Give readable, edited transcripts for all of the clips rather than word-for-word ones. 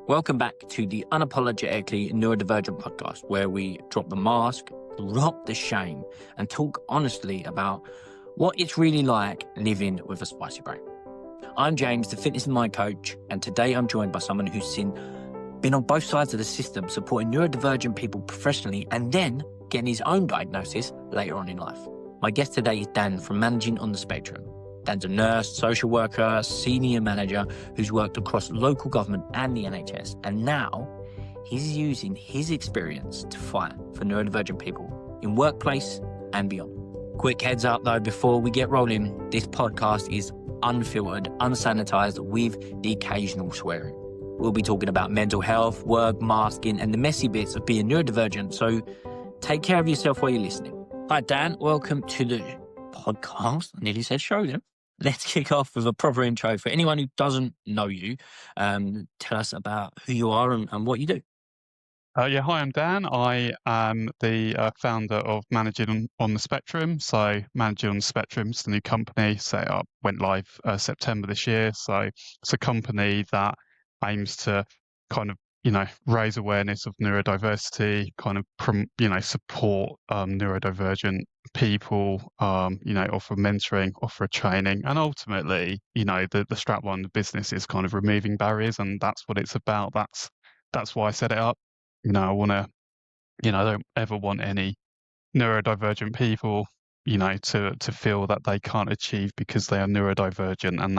Welcome back to the Unapologetically Neurodivergent podcast, where we drop the mask, drop the shame, and talk honestly about what it's really like living with a spicy brain. I'm James, the fitness and mind coach, and today I'm joined by someone who's been on both sides of the system, supporting neurodivergent people professionally and then getting his own diagnosis later on in life. My guest today is Dan from Managing on the Spectrum. Dan's a nurse, social worker, senior manager who's worked across local government and the NHS. And now he's using his experience to fight for neurodivergent people in workplace and beyond. Quick heads up though, before we get rolling, this podcast is unfiltered, unsanitized with the occasional swearing. We'll be talking about mental health, work, masking, and the messy bits of being neurodivergent. So take care of yourself while you're listening. Hi, Dan. Welcome to the podcast. I nearly said show them. Let's kick off with a proper intro. For anyone who doesn't know you, tell us about who you are and what you do. Hi, I'm Dan. I am the founder of Managing on the Spectrum. So Managing on the Spectrum is the new company, set up, went live September this year. So it's a company that aims to kind of, raise awareness of neurodiversity, kind of, support neurodivergent people, offer mentoring, offer training. And ultimately, the strapline of the business is kind of removing barriers. And that's what it's about. That's why I set it up. I want to, I don't ever want any neurodivergent people, to feel that they can't achieve because they are neurodivergent, and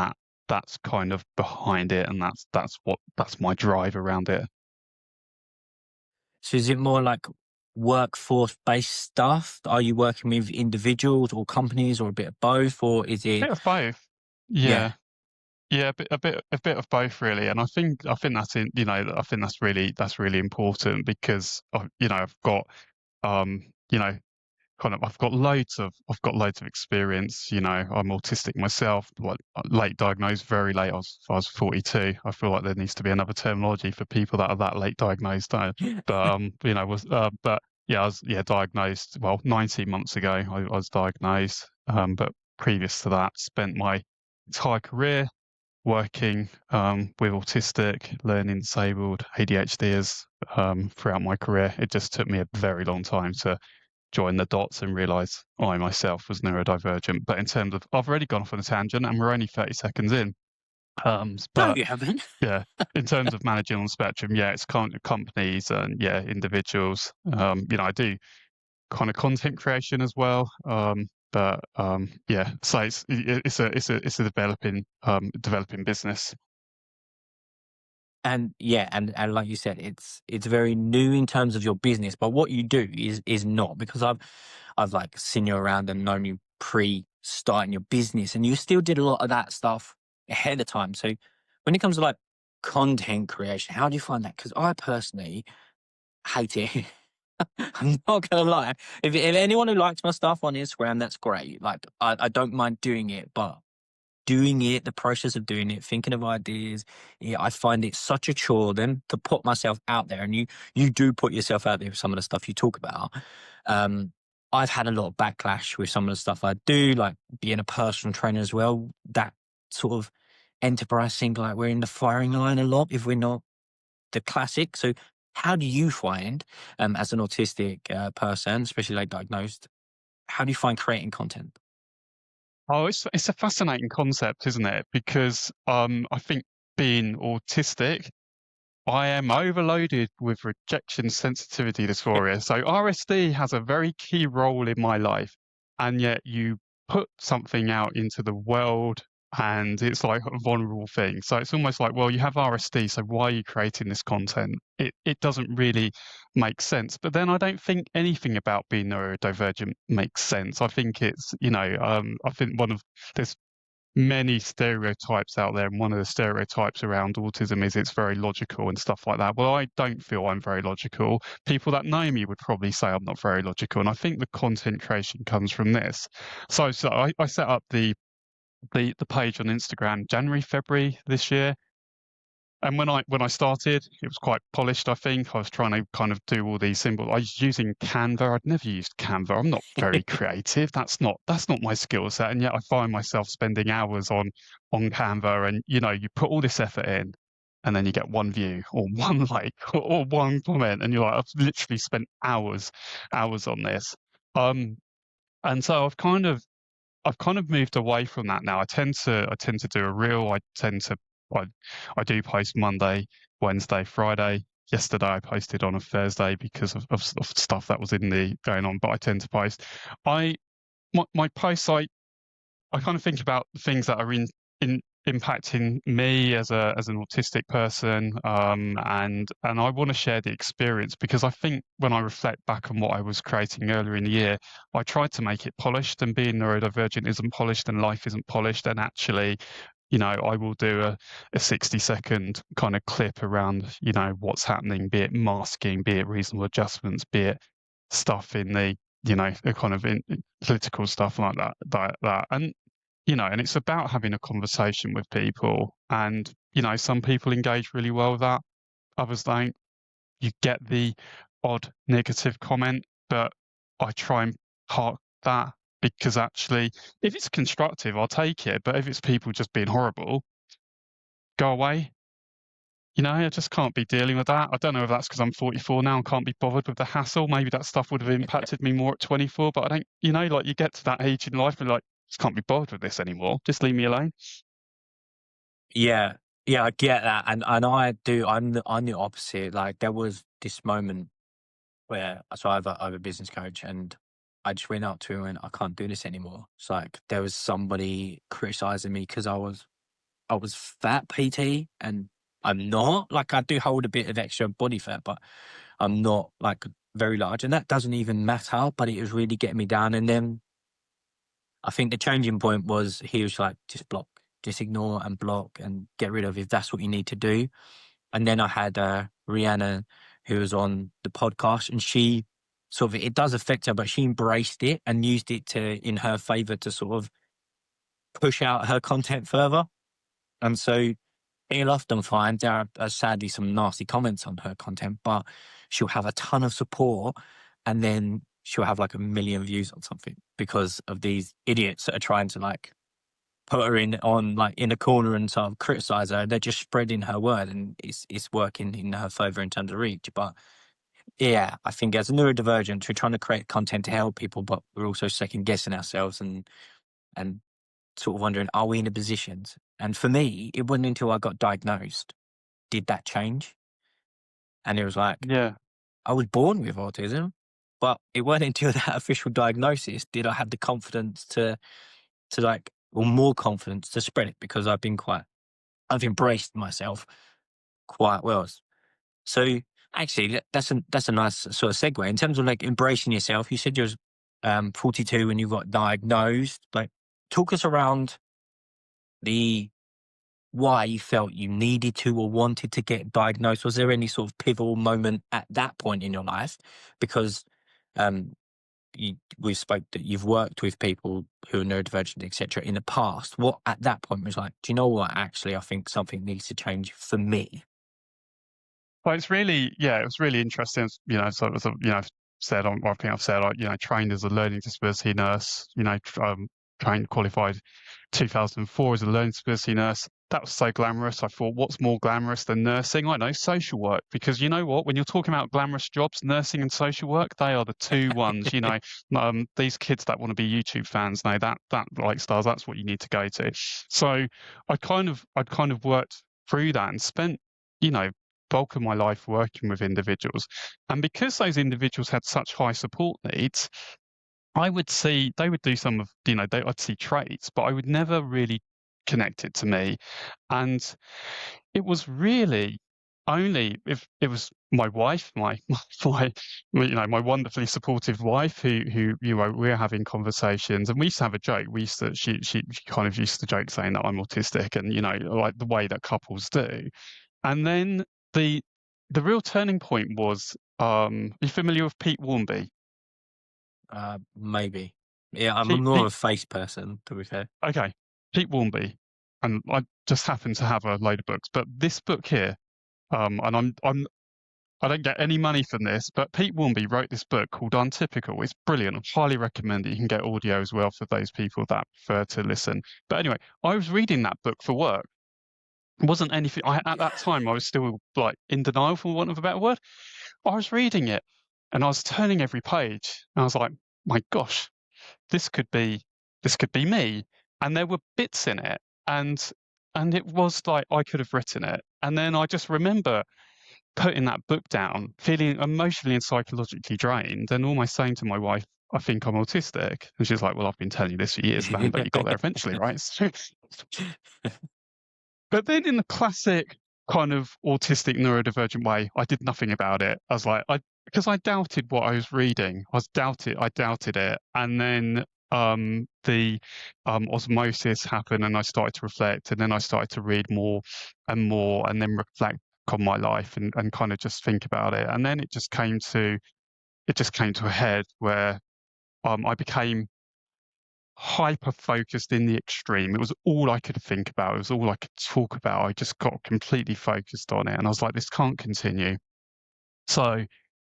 that's kind of behind it, and that's my drive around it. So is it more like workforce-based stuff? Are you working with individuals or companies or a bit of both, or is A it? bit of both, Yeah. yeah, a bit of both really, and I think that's I think that's really important because I've got um, you know, I've got loads of experience. I'm autistic myself, late diagnosed, very late. I was 42. I feel like there needs to be another terminology for people that are that late diagnosed. But yeah, I was diagnosed. Well, 19 months ago, I was diagnosed. But previous to that, spent my entire career working with autistic, learning disabled, ADHDers throughout my career. It just took me a very long time to join the dots and realise I myself was neurodivergent. But in terms of, I've already gone off on a tangent and we're only 30 seconds in. No, But you haven't. yeah, in terms of managing on the spectrum, it's kind of companies and individuals. I do kind of content creation as well. So it's a developing business. And like you said, it's very new in terms of your business, but what you do is not, because I've like seen you around and known you pre-starting your business, and you still did a lot of that stuff ahead of time. So when it comes to like content creation, how do you find that? Because I personally hate it. I'm not gonna lie. If anyone who likes my stuff on Instagram, that's great. Like I don't mind doing it, but doing it, the process of doing it, thinking of ideas, I find it such a chore then to put myself out there. And you do put yourself out there with some of the stuff you talk about. I've had a lot of backlash with some of the stuff I do, like being a personal trainer as well. That sort of enterprise seems like we're in the firing line a lot if we're not the classic. So how do you find, as an autistic person, especially like diagnosed, how do you find creating content? Oh, it's a fascinating concept, isn't it? Because I think being autistic, I am overloaded with rejection sensitivity dysphoria. So RSD has a very key role in my life, and yet you put something out into the world and it's like a vulnerable thing. So it's almost like, well, you have RSD, so why are you creating this content? It doesn't really make sense. But then I don't think anything about being neurodivergent makes sense. I think it's, I think there's many stereotypes out there, and one of the stereotypes around autism is it's very logical and stuff like that. Well, I don't feel I'm very logical. People that know me would probably say I'm not very logical, and I think the content creation comes from this. So I set up the page on Instagram January, February this year. And when I started, it was quite polished, I think. I was trying to kind of do all these symbols. I was using Canva. I'd never used Canva. I'm not very creative. That's not my skill set. And yet I find myself spending hours on Canva, and you put all this effort in and then you get one view or one like or one comment, and you're like, I've literally spent hours on this. And so I've kind of moved away from that now. I tend to do a reel. I, I do post Monday, Wednesday, Friday. Yesterday I posted on a Thursday because of stuff that was going on, but I tend to post. My posts, I kind of think about the things that are in impacting me as an autistic person, and I want to share the experience, because I think when I reflect back on what I was creating earlier in the year, I tried to make it polished, and being neurodivergent isn't polished, and life isn't polished, and actually, I will do a 60-second kind of clip around, what's happening, be it masking, be it reasonable adjustments, be it stuff in the kind of in political stuff like that. And it's about having a conversation with people. And, some people engage really well with that, others don't. You get the odd negative comment, but I try and park that, because actually, if it's constructive, I'll take it. But if it's people just being horrible, go away. I just can't be dealing with that. I don't know if that's because I'm 44 now and can't be bothered with the hassle. Maybe that stuff would have impacted me more at 24, but I don't, like you get to that age in life and like, just can't be bothered with this anymore. Just leave me alone. Yeah, yeah, I get that, and I do. I'm the opposite. Like there was this moment where I have a business coach, and I just went up to him and I can't do this anymore. It's like there was somebody criticizing me because I was fat, PT, and I'm not. Like I do hold a bit of extra body fat, but I'm not like very large, and that doesn't even matter. But it was really getting me down, and then I think the changing point was he was like, just block, just ignore and block and get rid of if that's what you need to do. And then I had Rihanna, who was on the podcast, and she sort of, it does affect her, but she embraced it and used it in her favor to sort of push out her content further. And so you'll often find there are sadly some nasty comments on her content, but she'll have a ton of support, and then she'll have like 1 million views on something because of these idiots that are trying to like put her in a corner and sort of criticize her. They're just spreading her word, and it's working in her favor in terms of reach. But yeah, I think as a neurodivergent, we're trying to create content to help people, but we're also second guessing ourselves and sort of wondering, are we in a position? And for me, it wasn't until I got diagnosed did that change. And it was like, Yeah. I was born with autism, but it wasn't until that official diagnosis did I have the confidence to like, or more confidence to spread it, because I've embraced myself quite well. So actually, that's a nice sort of segue in terms of like embracing yourself. You said you was 42 when you got diagnosed. Like, talk us around the why you felt you needed to or wanted to get diagnosed. Was there any sort of pivotal moment at that point in your life? Because um, we spoke that you've worked with people who are neurodivergent, etc., in the past. What at that point was like, do you know what? Actually, I think something needs to change for me. Well, it was really interesting. Sort of, I've said on, I think I've said, trained as a learning disability nurse, trained, qualified 2004 as a learning disability nurse. That was so glamorous. I thought, what's more glamorous than nursing? I know, social work, because you know what? When you're talking about glamorous jobs, nursing and social work, they are the two ones. These kids that want to be YouTube fans know that like stars. That's what you need to go to. So I'd kind of worked through that and spent, bulk of my life working with individuals, and because those individuals had such high support needs, I would see they would do some of, I'd see traits, but I would never really connect it to me. And it was really only if it was my wife, my wonderfully supportive wife, who we were having conversations, and we used to have a joke. She kind of used to joke saying that I'm autistic, and like the way that couples do. And then the the real turning point was, are you familiar with Pete Warmby? Maybe. Yeah, I'm Pete, more of Pete a face person, to be fair. Okay, Pete Warmby, and I just happen to have a load of books, but this book here, and I don't get any money from this, but Pete Warmby wrote this book called Untypical. It's brilliant. I highly recommend it. You can get audio as well for those people that prefer to listen. But anyway, I was reading that book for work, wasn't anything. At that time, I was still like in denial, for want of a better word. I was reading it, and I was turning every page, and I was like, "My gosh, this could be me." And there were bits in it, and it was like I could have written it. And then I just remember putting that book down, feeling emotionally and psychologically drained, and almost saying to my wife, "I think I'm autistic." And she's like, "Well, I've been telling you this for years, Dan, but you got there eventually, right?" But then in the classic kind of autistic neurodivergent way, I did nothing about it. I was like, because I doubted what I was reading. I doubted it. And then the osmosis happened, and I started to reflect, and then I started to read more and more, and then reflect on my life, and kind of just think about it. And then it just came to a head where I became hyper focused in the extreme. It was all I could think about. It was all I could talk about. I just got completely focused on it, and I was like, "This can't continue." So,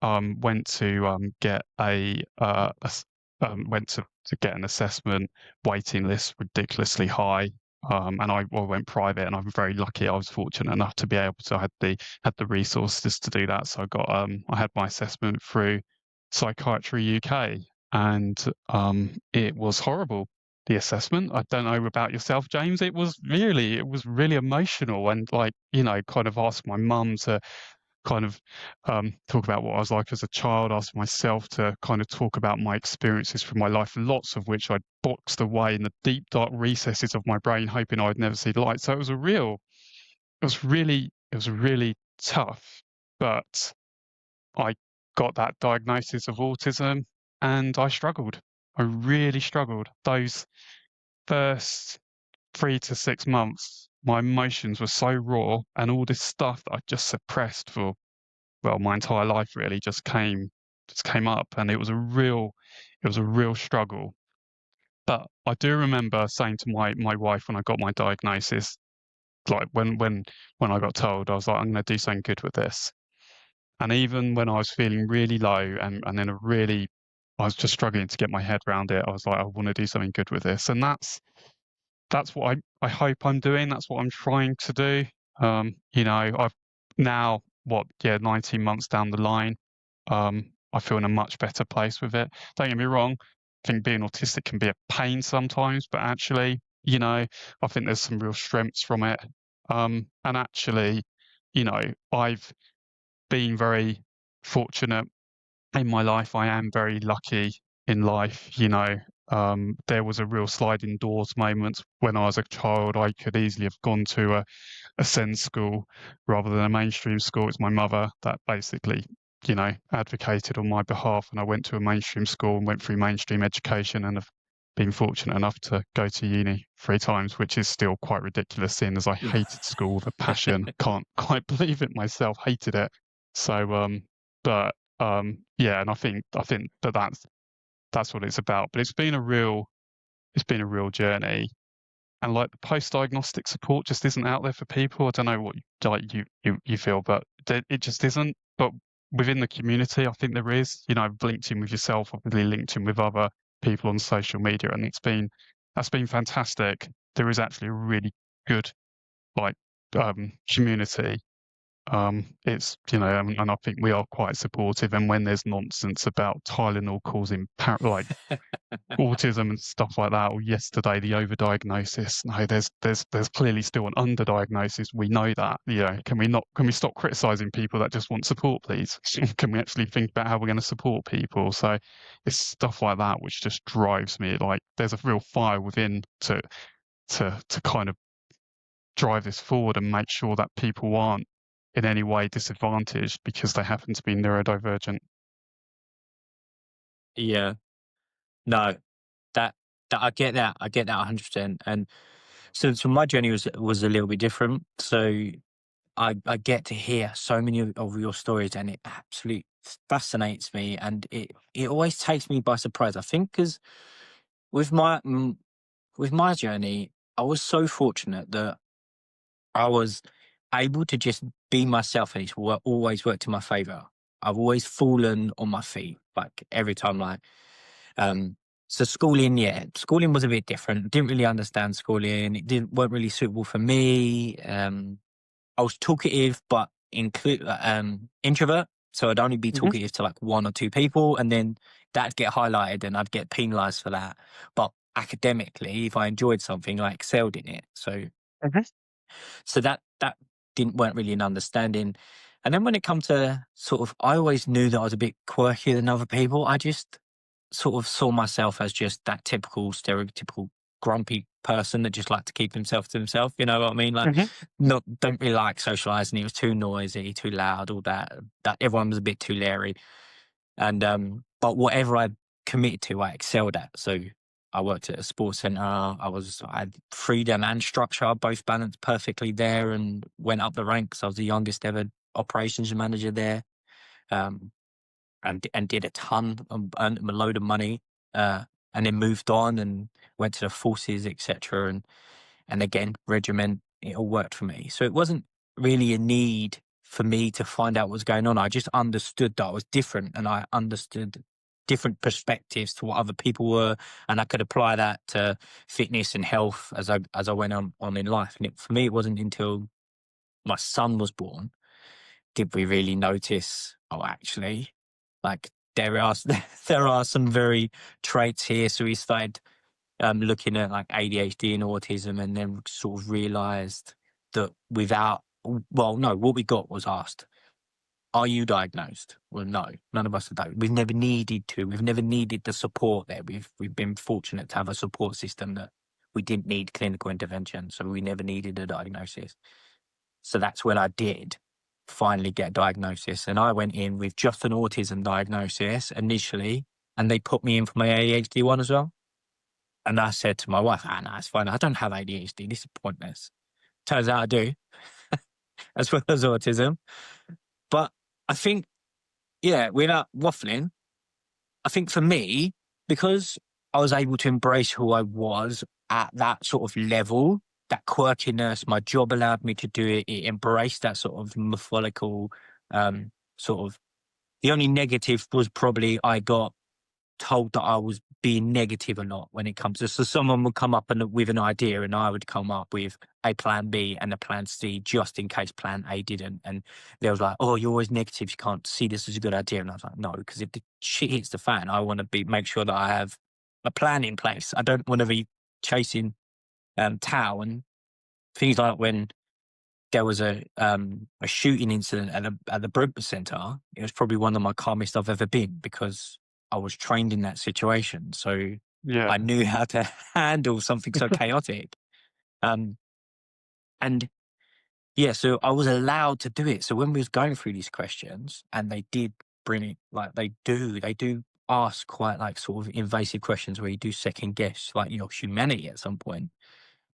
went to get went to get an assessment. Waiting list ridiculously high, and I went private, and I'm very lucky. I was fortunate enough to be able to had the resources to do that. So I had my assessment through Psychiatry UK, and it was horrible. The assessment. I don't know about yourself, James. It was really emotional, and like, kind of asked my mum to kind of talk about what I was like as a child, asked myself to kind of talk about my experiences from my life, lots of which I'd boxed away in the deep, dark recesses of my brain, hoping I'd never see the light. So it was really tough. But I got that diagnosis of autism, and I struggled. I really struggled. Those first 3 to 6 months, my emotions were so raw, and all this stuff that I just suppressed for, well, my entire life really just came up, and it was a real struggle. But I do remember saying to my wife when I got my diagnosis, like when I got told, I was like, "I'm going to do something good with this." And even when I was feeling really low, and in a really, I was just struggling to get my head around it, I was like, "I want to do something good with this," and that's what I hope I'm doing. That's what I'm trying to do. I've now, 19 months down the line, I feel in a much better place with it. Don't get me wrong, I think being autistic can be a pain sometimes, but actually, I think there's some real strengths from it. And actually, I've been very fortunate in my life. I am very lucky in life. There was a real sliding doors moment when I was a child. I could easily have gone to a SEND school rather than a mainstream school. It's my mother that basically, advocated on my behalf, and I went to a mainstream school and went through mainstream education, and have been fortunate enough to go to uni 3 times, which is still quite ridiculous, seeing as I hated school with a passion. Can't quite believe it myself. Hated it. So, but yeah, and I think that that's what it's about. But it's been a real journey, and like the post-diagnostic support just isn't out there for people. I don't know what you feel, but it just isn't. But within the community, I think there is. I've linked in with yourself, obviously linked in with other people on social media, and that's been fantastic. There is actually a really good like community. It's, and I think we are quite supportive. And when there's nonsense about Tylenol causing like autism and stuff like that, or yesterday the overdiagnosis, no, there's clearly still an underdiagnosis. We know that. Can we stop criticizing people that just want support, please? Can we actually think about how we're going to support people? So it's stuff like that which just drives me. Like, there's a real fire within to kind of drive this forward and make sure that people aren't in any way disadvantaged because they happen to be neurodivergent. Yeah, no, that I get that. I get that 100%. And so my journey was a little bit different. So I get to hear so many of your stories, and it absolutely fascinates me, and it always takes me by surprise. I think because with with my journey, I was so fortunate that I was able to just be myself, and always worked in my favor. I've always fallen on my feet, like every time, like So schooling, yeah, schooling was a bit different. Didn't really understand schooling. Weren't really suitable for me. I was talkative, but introvert. So I'd only be Hmm. talkative to like one or two people, and then that'd get highlighted, and I'd get penalised for that. But academically, if I enjoyed something, I excelled in it. Hmm. So that didn't weren't really an understanding. And then when it come to sort of, I always knew that I was a bit quirkier than other people. I just sort of saw myself as just that typical, stereotypical grumpy person that just liked to keep himself to himself. You know what I mean? Like, Hmm. not don't really like socializing. It was too noisy, too loud, all that. That everyone was a bit too leery. And but whatever I committed to, I excelled at. So I worked at a sports center. I had freedom and structure both balanced perfectly there, and went up the ranks. I was the youngest ever operations manager there. Um, and did a ton, earned a load of money, and then moved on and went to the forces, etc. And again, regiment, it all worked for me. So it wasn't really a need for me to find out what was going on. I just understood that I was different, and I understood different perspectives to what other people were, and I could apply that to fitness and health as I went on in life. And for me, it wasn't until my son was born did we really notice, oh, actually, like there are there are some very traits here. So we started looking at like ADHD and autism, and then sort of realized that what we got was asked, are you diagnosed? Well, no, none of us are diagnosed. We've never needed to. We've never needed the support there. We've been fortunate to have a support system that we didn't need clinical intervention, so we never needed a diagnosis. So that's when I did finally get a diagnosis. And I went in with just an autism diagnosis initially, and they put me in for my ADHD one as well. And I said to my wife, no, it's fine. I don't have ADHD. This is pointless. Turns out I do, as well as autism. But I think, yeah, without waffling, I think for me, because I was able to embrace who I was at that sort of level, that quirkiness, my job allowed me to do it. It embraced that sort of methodical, sort of. The only negative was probably I got told that I was being negative a lot when it comes to. So someone would come up with an idea, and I would come up with a plan B and a plan C just in case plan A didn't. And they was like, "Oh, you're always negative. You can't see this as a good idea." And I was like, "No, because if the shit hits the fan, I want to make sure that I have a plan in place. I don't want to be chasing tail." And things like when there was a shooting incident at the Brentford Centre, it was probably one of my calmest I've ever been, because I was trained in that situation. So Yeah. I knew how to handle something so chaotic. Um, and yeah, so I was allowed to do it. So when we was going through these questions, and they did bring it, like they do ask quite like sort of invasive questions where you do second guess like your humanity at some point. Mm.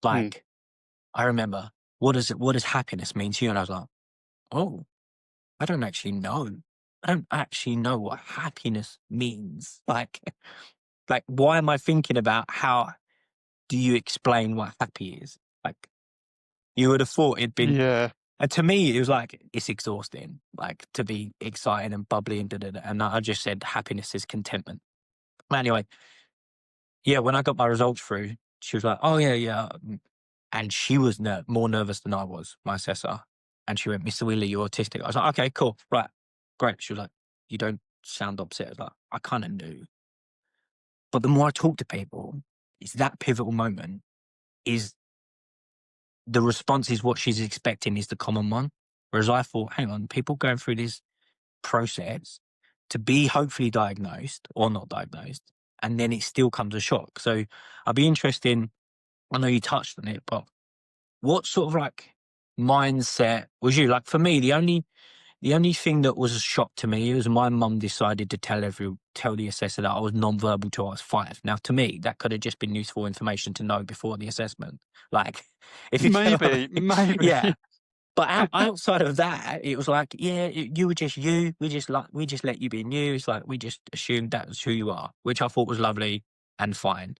Like, I remember, what does happiness mean to you? And I was like, oh, I don't actually know. I don't actually know what happiness means. Like, why am I thinking about how do you explain what happy is? Like, you would have thought it'd been, Yeah. and to me, it was like, it's exhausting, like to be excited and bubbly and da-da-da. And I just said happiness is contentment. But anyway, yeah, when I got my results through, she was like, oh, yeah, yeah. And she was more nervous than I was, my assessor. And she went, Mr. Wheeler, you're autistic. I was like, okay, cool. Right. Great. She was like, you don't sound upset. I was like, I kind of knew. But the more I talk to people, it's that pivotal moment is the response is what she's expecting is the common one. Whereas I thought, hang on, people going through this process to be hopefully diagnosed or not diagnosed, and then it still comes a shock. So I'd be interested in, I know you touched on it, but what sort of like mindset was you? Like for me, the only thing that was a shock to me was my mum decided to tell the assessor that I was non-verbal till I was 5. Now, to me, that could have just been useful information to know before the assessment. Like, if you get what Maybe, I mean. Yeah. maybe. But outside of that, it was like, yeah, you were just you. We just let you be you. It's like we just assumed that was who you are, which I thought was lovely and fine.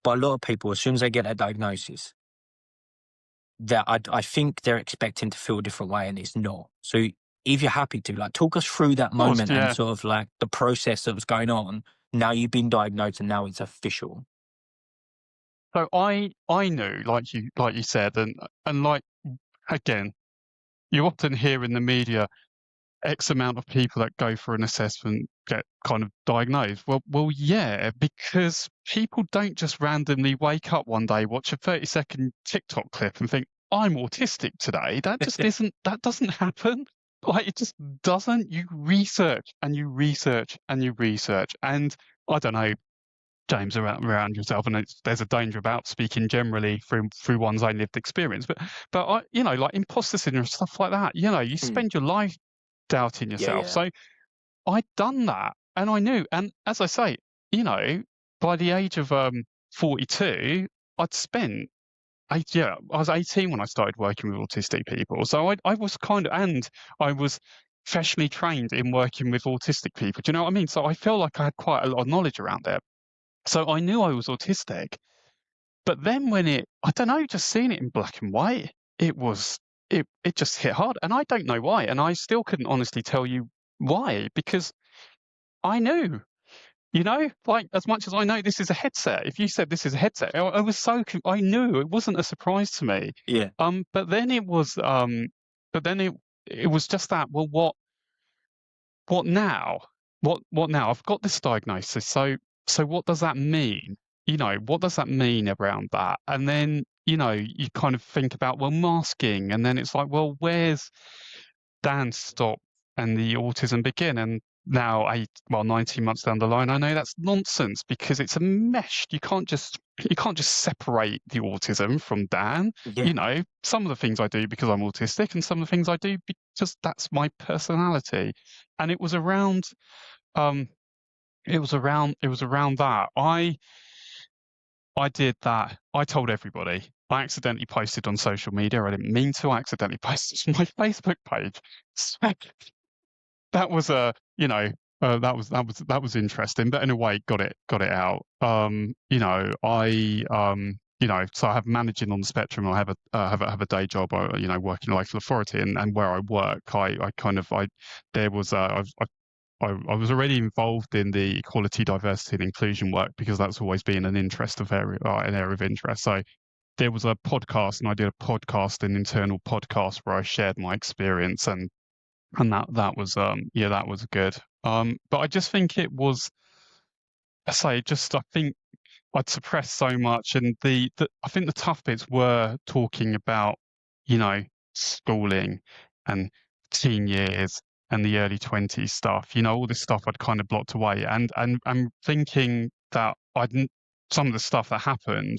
But a lot of people, as soon as they get that diagnosis, that I think they're expecting to feel a different way, and it's not. So if you're happy to, like, talk us through that Of course, moment and yeah. sort of like the process that was going on Now you've been diagnosed and now it's official. So I knew, like you said, and like again, you often hear in the media X amount of people that go for an assessment get kind of diagnosed. Well, yeah, because people don't just randomly wake up one day, watch a 30-second TikTok clip, and think, I'm autistic today. That doesn't happen. Like, it just doesn't. You research and you research and you research. And I don't know, James, around yourself, and there's a danger about speaking generally through one's own lived experience. But I, like imposter syndrome, stuff like that. You Mm. spend your life doubting Yeah, yourself. yeah. So I'd done that, and I knew. And as I say, by the age of 42, I'd spent. I was 18 when I started working with autistic people. So I was and I was professionally trained in working with autistic people. Do you know what I mean? So I feel like I had quite a lot of knowledge around it. So I knew I was autistic. But then I don't know, just seeing it in black and white, it just hit hard. And I don't know why. And I still couldn't honestly tell you why, because I knew, like as much as I know this is a headset, if you said this is a headset, I was I knew it wasn't a surprise to me. Yeah. But then it was just that, well, what now? What now? I've got this diagnosis. So what does that mean? What does that mean around that? And then, you kind of think about, well, masking, and then it's like, well, where's Dan stop and the autism begin? And now 19 months down the line, I know that's nonsense because it's a mesh. You can't just separate the autism from Dan. Yeah. Some of the things I do because I'm autistic, and some of the things I do because that's my personality. And it was around that. I did that. I told everybody. I accidentally posted on social media. I didn't mean to. I accidentally posted on my Facebook page. So that was that was interesting, but in a way, got it out. So I have managing on the spectrum. I have a day job, working local authority, and where I work, there was I was already involved in the equality, diversity, and inclusion work because that's always been an an area of interest. So there was a podcast, and I did a podcast, an internal podcast where I shared my experience, and that was that was good. But I just think it was, I think I'd suppressed so much, and I think the tough bits were talking about, schooling and teen years and the early 20s stuff. All this stuff I'd kind of blocked away, and thinking that some of the stuff that happened,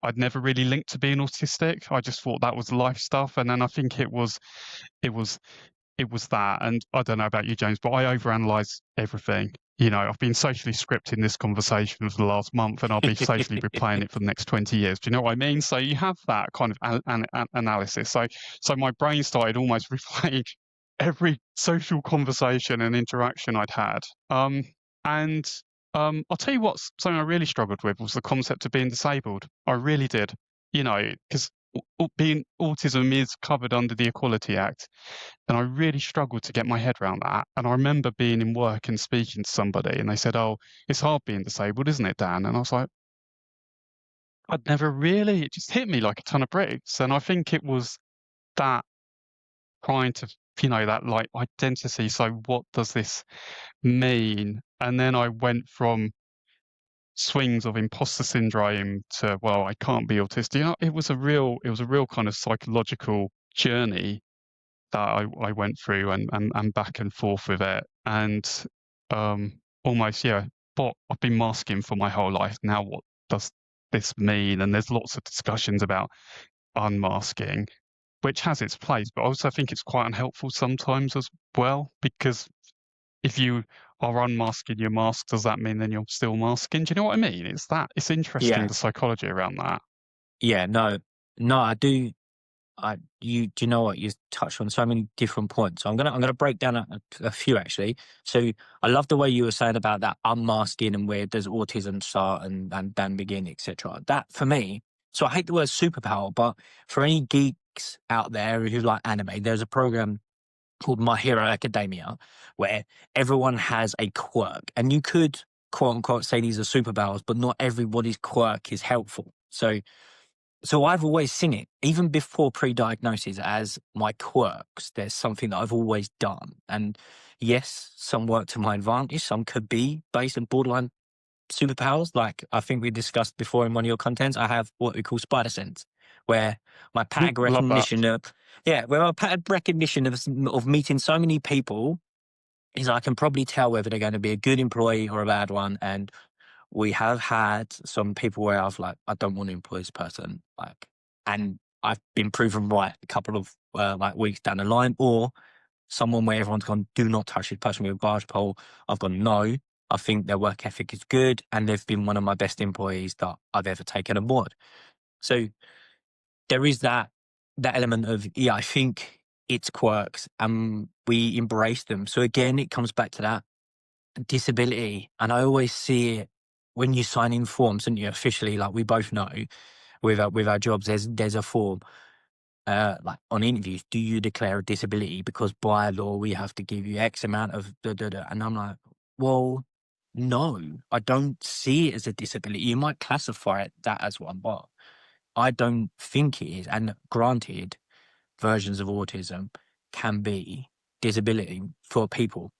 I'd never really linked to being autistic. I just thought that was life stuff, and then I think it was it was that. And I don't know about you, James, but I overanalyze everything. I've been socially scripting this conversation for the last month, and I'll be socially replaying it for the next 20 years. Do you know what I mean? So you have that kind of analysis. So my brain started almost replaying every social conversation and interaction I'd had. And I'll tell you what, something I really struggled with was the concept of being disabled. I really did. Because being autism is covered under the Equality Act. And I really struggled to get my head around that. And I remember being in work and speaking to somebody, and they said, "Oh, it's hard being disabled, isn't it, Dan?" And I was like, it just hit me like a ton of bricks. And I think it was that trying to, that like identity. So what does this mean? And then I went from swings of imposter syndrome to, well, I can't be autistic. It was a real kind of psychological journey that I went through, and back and forth with it. And almost, yeah, but I've been masking for my whole life. Now what does this mean? And there's lots of discussions about unmasking, which has its place, but also I think it's quite unhelpful sometimes as well, because if you are unmasking your mask, does that mean then you're still masking? Do you know what I mean? It's interesting, Yeah. the psychology around that. Yeah. No, I do. Do you know what, you touched on so many different points. So I'm gonna break down a few actually. So I love the way you were saying about that unmasking and where does autism start and then begin, etc. That for me. So I hate the word superpower, but for any geeks out there who like anime, there's a program called My Hero Academia where everyone has a quirk, and you could quote unquote say these are superpowers, but not everybody's quirk is helpful. So I've always seen it, even before pre-diagnosis, as my quirks. There's something that I've always done. And yes, some work to my advantage, some could be based on borderline superpowers. Like I think we discussed before in one of your contents, I have what we call spider sense, where my pattern Love that. recognition where my pattern recognition of meeting so many people is I can probably tell whether they're going to be a good employee or a bad one. And we have had some people where I've like, I don't want to employ this person, like, and I've been proven right a couple of like weeks down the line, or someone where everyone's gone, do not touch this person with a barge pole. I've gone, no, I think their work ethic is good, and they've been one of my best employees that I've ever taken on board. So there is that element of, yeah, I think it's quirks and we embrace them. So again, it comes back to that disability. And I always see it when you sign in forms, and you officially, like we both know with our jobs, there's a form like on interviews, do you declare a disability? Because by law we have to give you X amount of and I'm like, well, no, I don't see it as a disability. You might classify it that as one, but I don't think it is. And granted, versions of autism can be disability for people.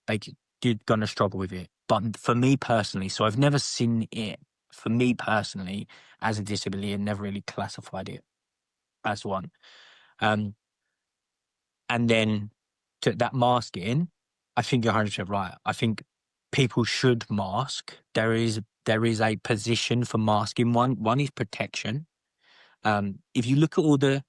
You're going to struggle with it. But for me personally, so I've never seen it, for me personally, as a disability, and never really classified it as one. And then to that masking, I think you're 100% right. I think people should mask. There is a position for masking. One is protection. If you look at all the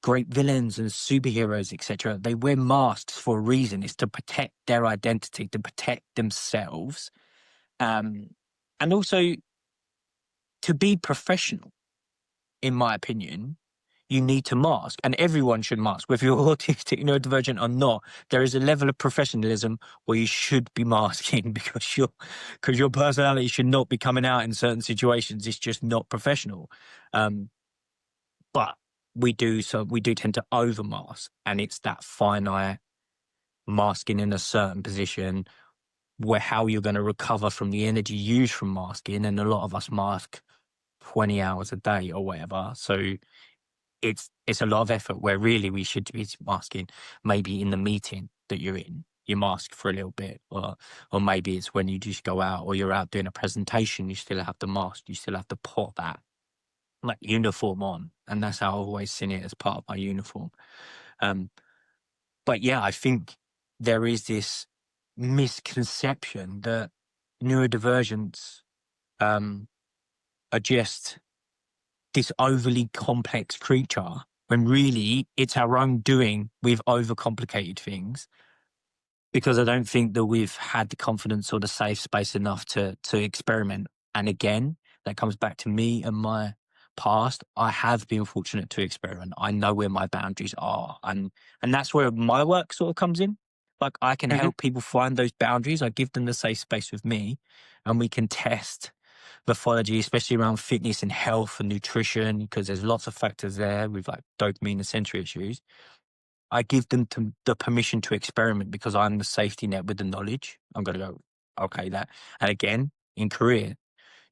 great villains and superheroes, etc., they wear masks for a reason. It's to protect their identity, to protect themselves, and also to be professional. In my opinion, you need to mask, and everyone should mask, whether you're autistic, neurodivergent, or not. There is a level of professionalism where you should be masking because your personality should not be coming out in certain situations. It's just not professional. But we do tend to overmask, and it's that finite masking in a certain position where how you're going to recover from the energy used from masking. And a lot of us mask 20 hours a day or whatever. So it's a lot of effort, where really we should be masking maybe in the meeting that you're in. You mask for a little bit, or maybe it's when you just go out or you're out doing a presentation, you still have to mask. You still have to put that like uniform on, and that's how I've always seen it, as part of my uniform. But yeah, I think there is this misconception that neurodivergents are just this overly complex creature, when really it's our own doing. We've overcomplicated things because I don't think that we've had the confidence or the safe space enough to experiment. And again, that comes back to me and my past. I have been fortunate to experiment. I know where my boundaries are, and that's where my work sort of comes in. Like I can Mhm. help people find those boundaries. I give them the safe space with me, and we can test pathology, especially around fitness and health and nutrition, because there's lots of factors there with like dopamine and sensory issues. I give them the permission to experiment because I'm the safety net with the knowledge. I'm going to go, okay, that. And again, in career,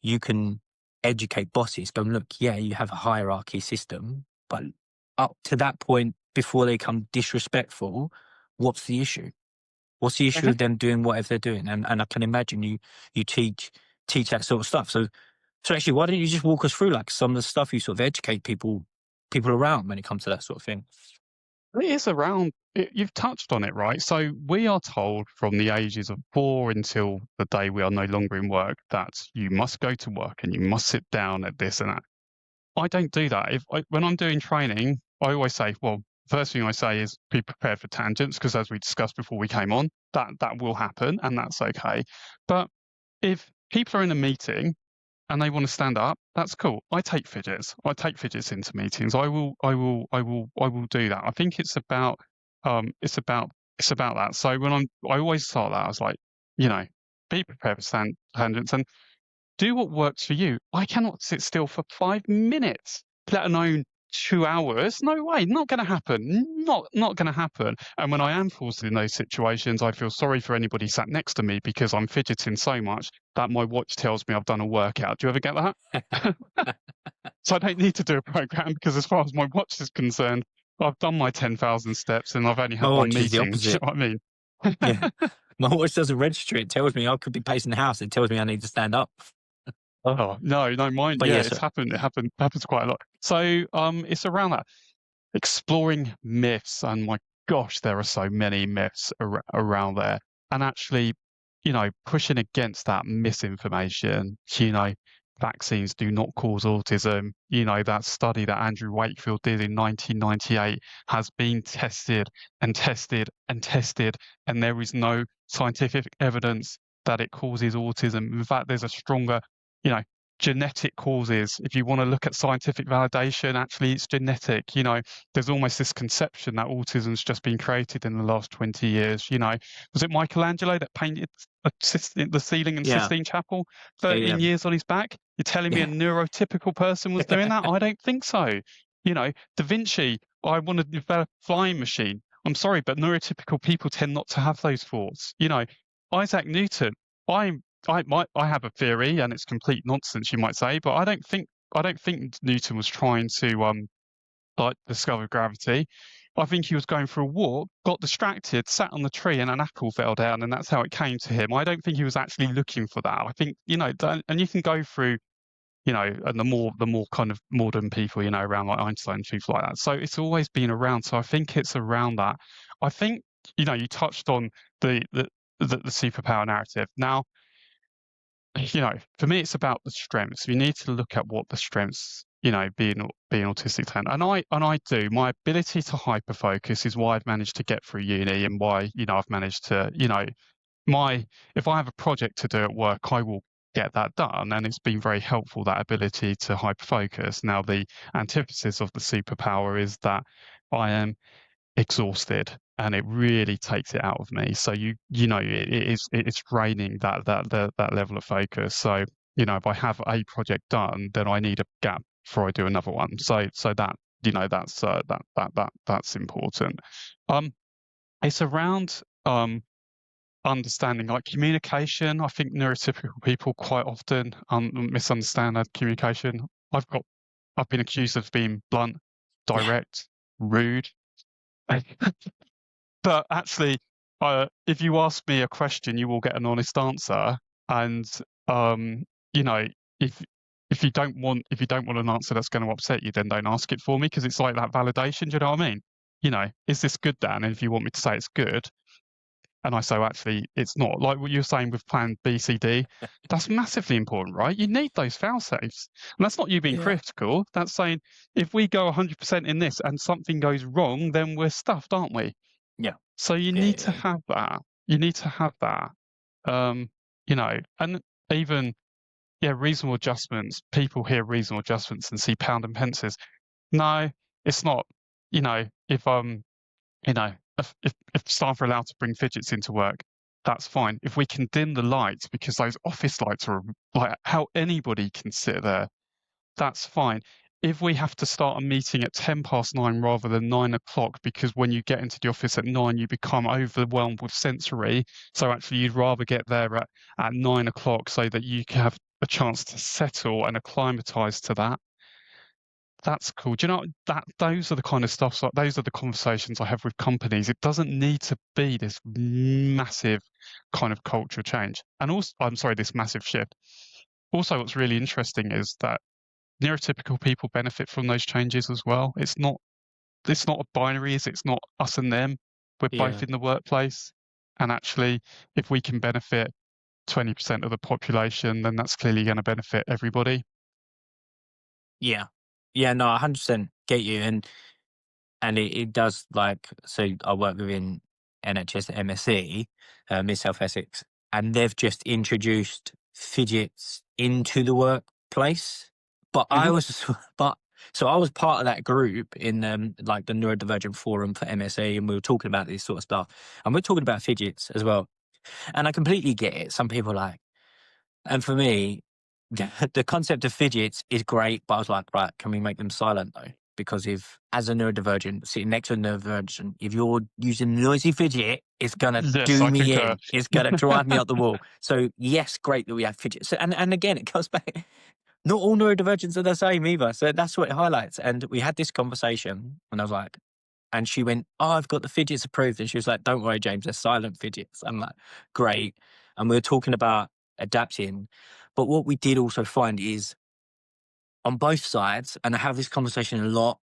you can educate bosses, go, look, yeah, you have a hierarchy system, but up to that point, before they become disrespectful, what's the issue? What's the issue Mhm. of them doing whatever they're doing? And I can imagine you teach that sort of stuff. So actually, why don't you just walk us through like some of the stuff you sort of educate people around when it comes to that sort of thing? It is around, you've touched on it, right? So we are told from the ages of 4 until the day we are no longer in work that you must go to work and you must sit down at this and that. I don't do that. When I'm doing training, I always say, well, first thing I say is be prepared for tangents, because as we discussed before we came on, that will happen and that's okay. But if people are in a meeting and they want to stand up, that's cool. I take fidgets. I take fidgets into meetings. I will do that. I think it's about that. So I always start that. I was like, you know, be prepared for tangents and do what works for you. I cannot sit still for 5 minutes, let alone 2 hours? No way, not going to happen. Not going to happen. And when I am forced in those situations, I feel sorry for anybody sat next to me because I'm fidgeting so much that my watch tells me I've done a workout. Do you ever get that? So I don't need to do a program because as far as my watch is concerned, I've done my 10,000 steps and I've only My had one watch is the meeting. Do you know opposite. what I mean? Yeah. My watch doesn't register. It tells me I could be pacing the house. It tells me I need to stand up. Oh, no, mine, But yeah, yes, it's happened. Happens quite a lot. So, it's around that exploring myths, and my gosh, there are so many myths around there. And actually, pushing against that misinformation, vaccines do not cause autism. That study that Andrew Wakefield did in 1998 has been tested and tested and tested, and there is no scientific evidence that it causes autism. In fact, there's a stronger, you know, genetic causes. If you want to look at scientific validation, actually it's genetic. There's almost this conception that autism's just been created in the last 20 years. Was it Michelangelo that painted the ceiling in yeah, Sistine Chapel yeah, yeah, 13 years on his back? You're telling me a yeah, neurotypical person was doing that? I don't think so. Da Vinci, I want to develop a flying machine. I'm sorry, but neurotypical people tend not to have those thoughts. Isaac Newton, I'm I have a theory, and it's complete nonsense, you might say, but I don't think Newton was trying to discover gravity. I think he was going for a walk, got distracted, sat on the tree, and an apple fell down, and that's how it came to him. I don't think he was actually looking for that. I think and you can go through and the more kind of modern people around like Einstein and people like that. So it's always been around. So I think it's around that. I think you touched on the superpower narrative. Now, for me, it's about the strengths. We need to look at what the strengths, being autistic talent. And I do. My ability to hyper focus is why I've managed to get through uni, and why, I've managed to, if I have a project to do at work, I will get that done. And it's been very helpful, that ability to hyper focus. Now, the antithesis of the superpower is that I am exhausted, and it really takes it out of me. So it's draining that level of focus. So if I have a project done, then I need a gap before I do another one. So that that's important. It's around understanding, like, communication. I think neurotypical people quite often misunderstand communication. I've been accused of being blunt, yeah, direct, rude. But actually, if you ask me a question, you will get an honest answer. And um, you know, if if you don't want an answer that's going to upset you, then don't ask it for me, because it's like that validation. Do you know what I mean? Is this good, Dan? And if you want me to say it's good, and I say, "Well, actually, it's not," like what you're saying with plan B, C, D, that's massively important, right? You need those fail safes. And that's not you being yeah, critical. That's saying, if we go 100% in this and something goes wrong, then we're stuffed, aren't we? yeah, So you yeah, need to yeah, have that. You need to have that. And even, yeah, reasonable adjustments. People hear reasonable adjustments and see pound and pences. No, it's not. If you know, if staff are allowed to bring fidgets into work, that's fine. If we can dim the lights, because those office lights are like how anybody can sit there, that's fine. If we have to start a meeting at 9:10 rather than 9 o'clock, because when you get into the office at 9, you become overwhelmed with sensory. So actually, you'd rather get there at 9 o'clock so that you can have a chance to settle and acclimatize to that. That's cool. Do you know that those are the kind of stuff, so those are the conversations I have with companies. It doesn't need to be this massive kind of culture change. And also, I'm sorry, this massive shift. Also, what's really interesting is that neurotypical people benefit from those changes as well. It's not a binary, is it? It's not us and them. We're both yeah, in the workplace. And actually, if we can benefit 20% of the population, then that's clearly going to benefit everybody. yeah, yeah. No, 100% get you, and it does, like, so I work within NHS MSE, Mid South Essex, and they've just introduced fidgets into the workplace. But I Hmm. was, but so I was part of that group in like the neurodivergent forum for MSE, and we were talking about this sort of stuff, and we're talking about fidgets as well. And I completely get it. Some people like, and for me, the concept of fidgets is great, but I was like, right, can we make them silent though? because if, as a neurodivergent, sitting next to a neurodivergent, if you're using a noisy fidget, it's going to Yes, do I me concur. in. It's going to drive me up the wall. So yes, great that we have fidgets. So, and again, it comes back, not all neurodivergents are the same either. So that's what it highlights. And we had this conversation and I was like, and she went, "Oh, I've got the fidgets approved." And she was like, "Don't worry, James, they're silent fidgets." I'm like, "Great." And we were talking about adapting. But what we did also find is on both sides, and I have this conversation a lot,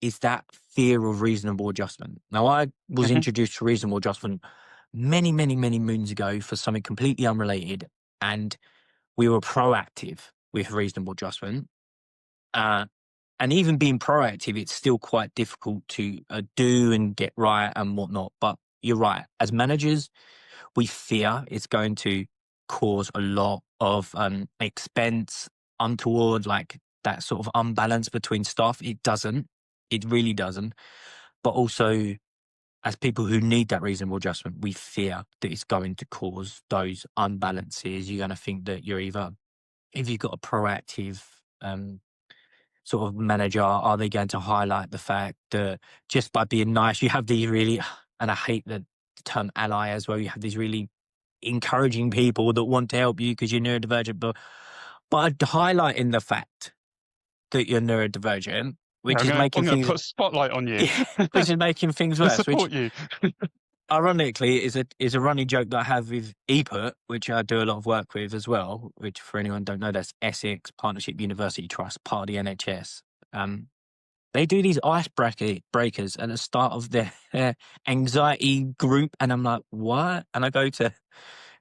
is that fear of reasonable adjustment. Now, I was Mhm. introduced to reasonable adjustment many, many, many moons ago for something completely unrelated. And we were proactive with reasonable adjustment. Uh, and even being proactive, it's still quite difficult to do and get right and whatnot. But you're right. As managers, we fear it's going to cause a lot of expense, untoward, like that sort of unbalance between staff. It doesn't. It really doesn't. But also, as people who need that reasonable adjustment, we fear that it's going to cause those unbalances. You're going to think that you're either, if you've got a proactive sort of manager, are they going to highlight the fact that just by being nice, you have these really, and I hate the term ally as well, you have these really encouraging people that want to help you because you're neurodivergent, but by highlighting the fact that you're neurodivergent, Yeah, which is making I'm gonna things, put a spotlight on you which is making things to worse, which support you. ironically is a running joke that I have with ePut, which I do a lot of work with as well, which for anyone who don't know, that's Essex Partnership University Trust, part of the NHS. Um, they do these breakers at the start of their anxiety group, and I'm like, what? And I go to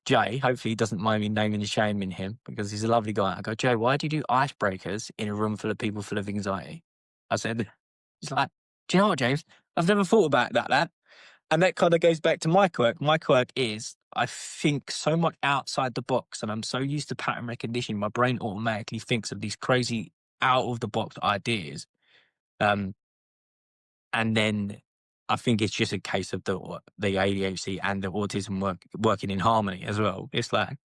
Jay, hopefully he doesn't mind me naming and shaming him because he's a lovely guy. I go, "Jay, why do you do icebreakers in a room full of people full of anxiety?" I said, he's like, "Do you know what, James? I've never thought about that. And that kind of goes back to my quirk. My quirk is I think so much outside the box and I'm so used to pattern recognition, my brain automatically thinks of these crazy out of the box ideas. Um, and then I think it's just a case of the ADHD and the autism working in harmony as well. It's like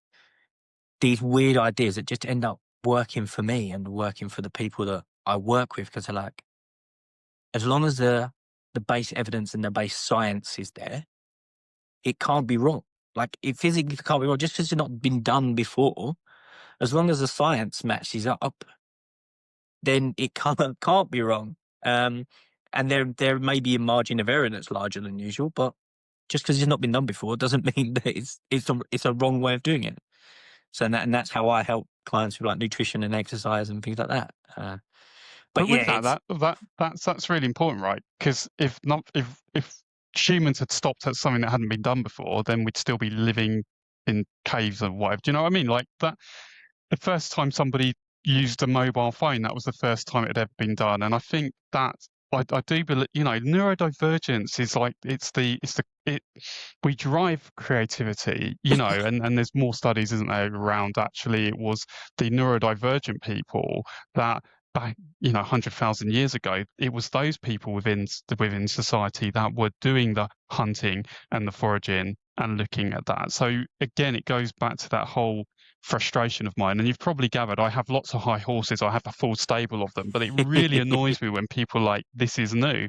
these weird ideas that just end up working for me and working for the people that I work with because they're like, as long as the base evidence and the base science is there, it can't be wrong. Like it physically can't be wrong just because it's not been done before. As long as the science matches up, then it can't be wrong. And there may be a margin of error that's larger than usual, but just because it's not been done before doesn't mean that it's a wrong way of doing it. So that's how I help clients with like nutrition and exercise and things like that. But But yeah, with that, it's that's really important, right? Because if humans had stopped at something that hadn't been done before, then we'd still be living in caves or whatever. Do you know what I mean? Like that, the first time somebody used a mobile phone, that was the first time it had ever been done. And I think that I do believe, neurodivergence is like we drive creativity, and there's more studies, isn't there, around actually it was the neurodivergent people that back, 100,000 years ago, it was those people within society that were doing the hunting and the foraging and looking at that. So again, it goes back to that whole frustration of mine. And you've probably gathered I have lots of high horses. I have a full stable of them, but it really annoys me when people are like, this is new.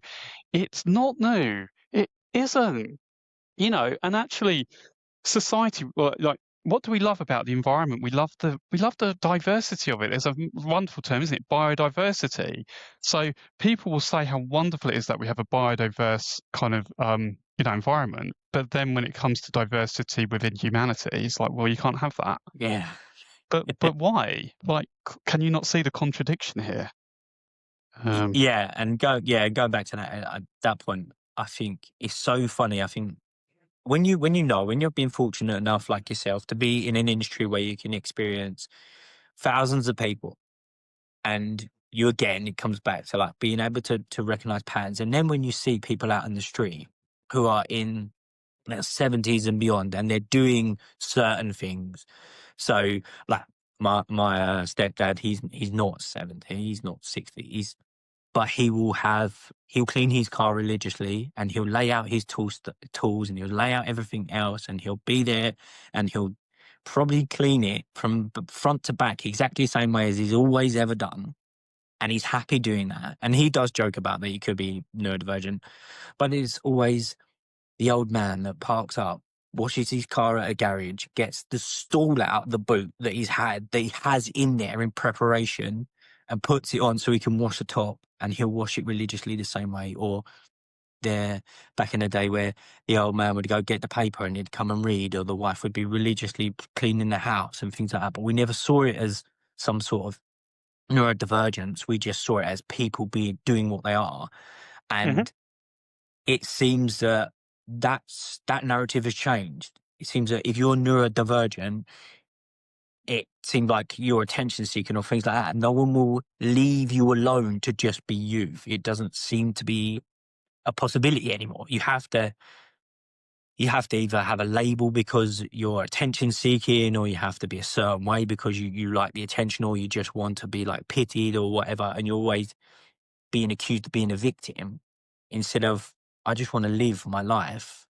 It's not new. It isn't, and actually society, well, like, what do we love about the environment? We love the diversity of it. There's a wonderful term, isn't it? Biodiversity. So people will say how wonderful it is that we have a biodiverse kind of environment, but then when it comes to diversity within humanity, it's like, well, you can't have that. yeah. But why? Like, can you not see the contradiction here? Yeah, and going back to that at that point, I think it's so funny. I think when you're being fortunate enough like yourself to be in an industry where you can experience thousands of people and you again it comes back to like being able to recognize patterns and then when you see people out in the street who are in their 70s and beyond and they're doing certain things so like my stepdad he's not 70 he's not 60 but he'll clean his car religiously and he'll lay out his tools and he'll lay out everything else and he'll be there and he'll probably clean it from front to back exactly the same way as he's always ever done. and he's happy doing that. And he does joke about that he could be neurodivergent, but it's always the old man that parks up, washes his car at a garage, gets the stool out of the boot that he has in there in preparation, and puts it on so he can wash the top, and he'll wash it religiously the same way. Or there, back in the day, where the old man would go get the paper and he'd come and read, or the wife would be religiously cleaning the house and things like that. But we never saw it as some sort of neurodivergence. We just saw it as people doing what they are. Hmm. And it seems that that narrative has changed. It seems that if you're neurodivergent, it seems like you're attention seeking or things like that. No one will leave you alone to just be you. It doesn't seem to be a possibility anymore. You have to either have a label because you're attention seeking, or you have to be a certain way because you like the attention, or you just want to be like pitied or whatever. And you're always being accused of being a victim, instead of, I just want to live my life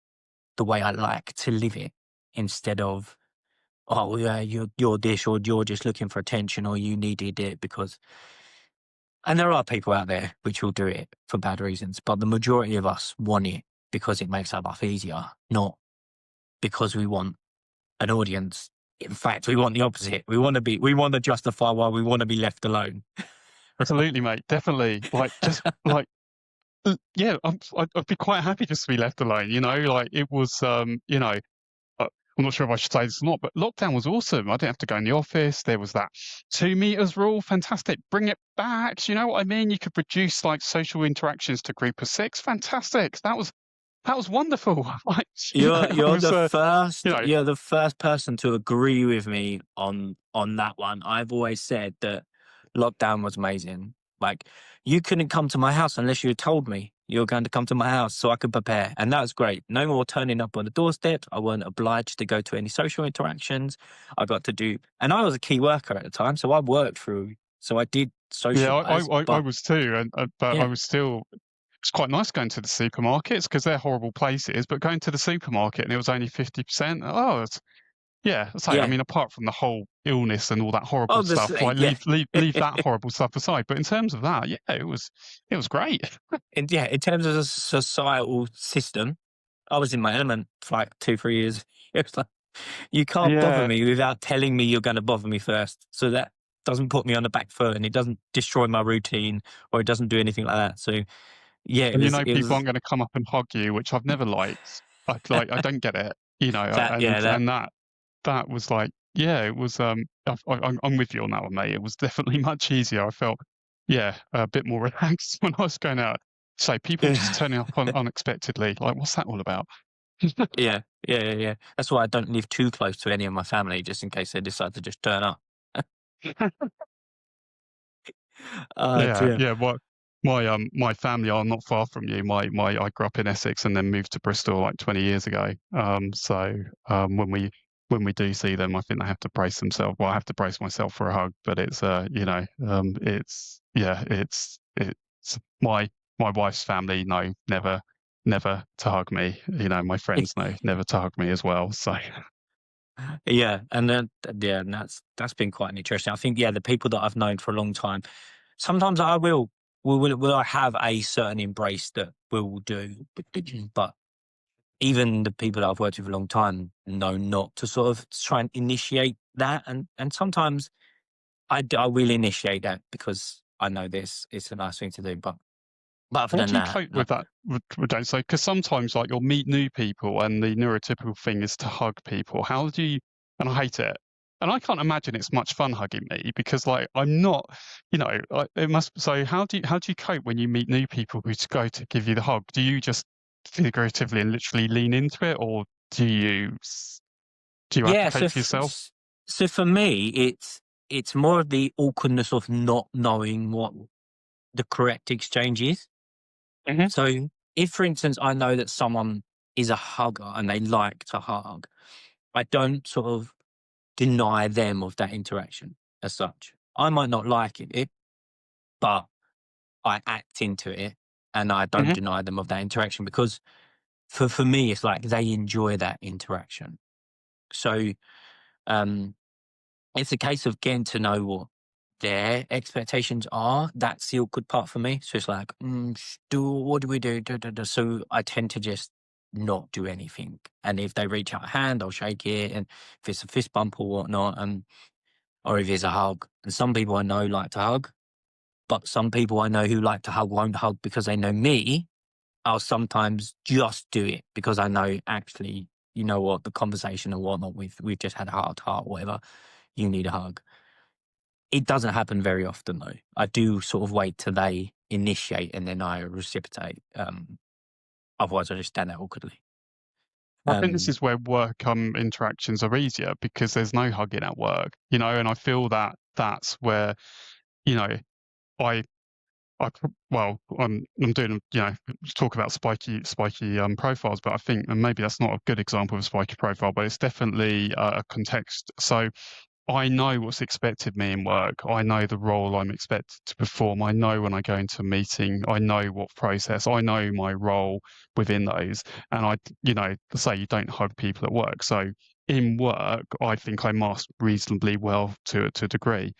the way I like to live it, instead of, oh yeah, you're this, or you're just looking for attention, or you needed it because. And there are people out there which will do it for bad reasons, but the majority of us want it because it makes our life easier, not because we want an audience. In fact, we want the opposite. We want to justify why we want to be left alone. Absolutely, mate. Definitely. Like, just like, yeah, I'd be quite happy just to be left alone. Like it was, I'm not sure if I should say this or not, but lockdown was awesome. I didn't have to go in the office. There was that 2 meters rule. Fantastic. Bring it back. Do you know what I mean? You could reduce like social interactions to group of 6. Fantastic. That was wonderful. Like, You're I you're was, the first you know, you're the first person to agree with me on that one. I've always said that lockdown was amazing. Like, you couldn't come to my house unless you had told me you were going to come to my house so I could prepare, and that was great. No more turning up on the doorstep. I weren't obliged to go to any social interactions. I got to do, and I was a key worker at the time, so I worked through. So I did yeah, socialize, I but was too, and but I yeah, was still. It's quite nice going to the supermarkets because they're horrible places. But going to the supermarket and it was only 50%. Oh, yeah. I yeah. mean, apart from the whole illness and all that horrible stuff, Obviously, like yeah. leave that horrible stuff aside. But in terms of that, yeah, it was great. And yeah, in terms of the societal system, I was in my element for like 2, 3 years. It was like, you can't bother Yeah, me without telling me you're going to bother me first. So that doesn't put me on the back foot, and it doesn't destroy my routine, or it doesn't do anything like that. So yeah, it and was, it people was aren't going to come up and hug you, which I've never liked. I don't get it. that, yeah, that, And that was like, yeah, it was. I'm with you on that one, mate. It was definitely much easier. I felt, yeah, a bit more relaxed when I was going out. So people just turning up unexpectedly, like, what's that all about? yeah, yeah. That's why I don't live too close to any of my family, just in case they decide to just turn up. Oh Yeah, dear. yeah. My family are not far from you. I grew up in Essex and then moved to Bristol like 20 years ago. When we do see them, I think they have to brace themselves. Well, I have to brace myself for a hug, but it's it's yeah, it's my wife's family. No, never to hug me. My friends know never to hug me as well. So Yeah, and then yeah, and that's been quite interesting. I think, yeah, the people that I've known for a long time, sometimes I will I have a certain embrace that we'll do, but even the people that I've worked with a long time know not to sort of try and initiate that, and sometimes I will initiate that because I know this it's a nice thing to do, but other how than do you that, cope no. with that? Don't say because sometimes like you'll meet new people and the neurotypical thing is to hug people. How do you? And I hate it. And I can't imagine it's much fun hugging me because like I'm not, it must. So how do you cope when you meet new people who go to give you the hug? Do you just figuratively and literally lean into it, or do you Yeah, so advocate for yourself? so for me, it's more of the awkwardness of not knowing what the correct exchange is. Hmm. So if, for instance, I know that someone is a hugger and they like to hug, I don't sort of deny them of that interaction as such. I might not like it, but I act into it, and I don't Hmm. deny them of that interaction because for me, it's like they enjoy that interaction. So um, it's a case of getting to know what their expectations are, that's the awkward part for me. So it's like, what do we do? Da, da, da. So I tend to just not do anything. And if they reach out a hand, I'll shake it. And if it's a fist bump or whatnot, or if it's a hug. And some people I know like to hug, but some people I know who like to hug won't hug because they know me. I'll sometimes just do it because I know actually, you know what, the conversation and whatnot, we've just had a heart to heart, whatever. You need a hug. It doesn't happen very often though. I do sort of wait till they initiate and then I reciprocate. Otherwise I just stand there awkwardly. I think this Um, is where work interactions are easier because there's no hugging at work, and I feel that that's where, you know, I well, I'm doing, talk about spiky profiles, but I think, and maybe that's not a good example of a spiky profile, but it's definitely a context. So I know what's expected of me in work. I know the role I'm expected to perform. I know when I go into a meeting, I know what process, I know my role within those. And say you don't hug people at work. So in work, I think I mask reasonably well to a degree.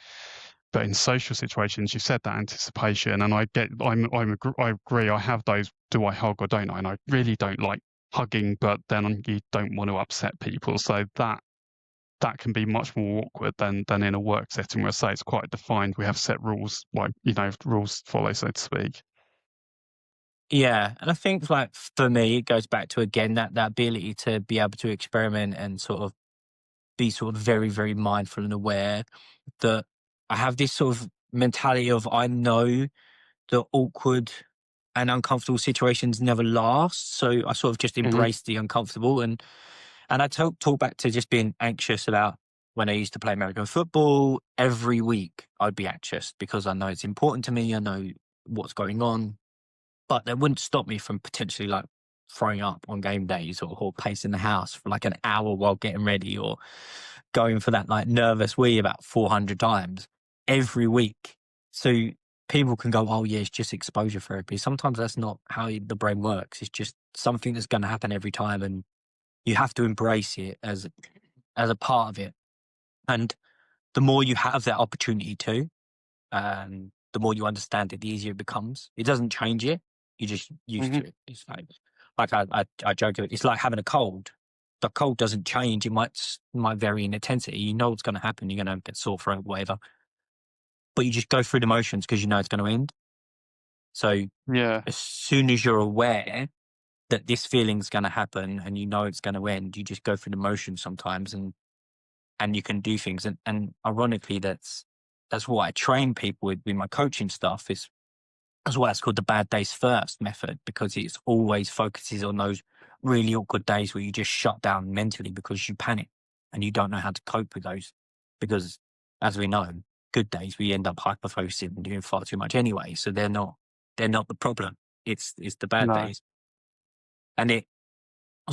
But in social situations, you said that anticipation, and I agree. I have those. Do I hug or don't I? And I really don't like hugging, but then you don't want to upset people, so that can be much more awkward than in a work setting where I say it's quite defined. We have set rules, like rules to follow, so to speak. yeah. And I think like for me, it goes back to again that ability to be able to experiment and sort of be sort of very, very mindful and aware that I have this sort of mentality of I know the awkward and uncomfortable situations never last. So I sort of just Hmm. embrace the uncomfortable and I talk back to just being anxious about when I used to play American football. Every week I'd be anxious because I know it's important to me. I know what's going on, but that wouldn't stop me from potentially like throwing up on game days or pacing the house for like an hour while getting ready or going for that like nervous wee about 400 times every week. So people can go, oh yeah, it's just exposure therapy. Sometimes that's not how the brain works. It's just something that's going to happen every time. And you have to embrace it as a part of it. And the more you have that opportunity to, the more you understand it, the easier it becomes. It doesn't change it. You're just used Hmm. to it. It's like I joke, it's like having a cold. The cold doesn't change. It might vary in intensity. You know what's going to happen. You're going to get sore throat, whatever. But you just go through the motions because you know it's going to end. So Yeah, as soon as you're aware that this feeling's going to happen and you know it's going to end, you just go through the motions sometimes and you can do things. And ironically, that's what I train people with my coaching stuff is that's why it's called the bad days first method, because it's always focuses on those really awkward days where you just shut down mentally because you panic and you don't know how to cope with those. Because as we know, good days we end up hyper focusing and doing far too much anyway. So they're not the problem. It's the bad no, days. And it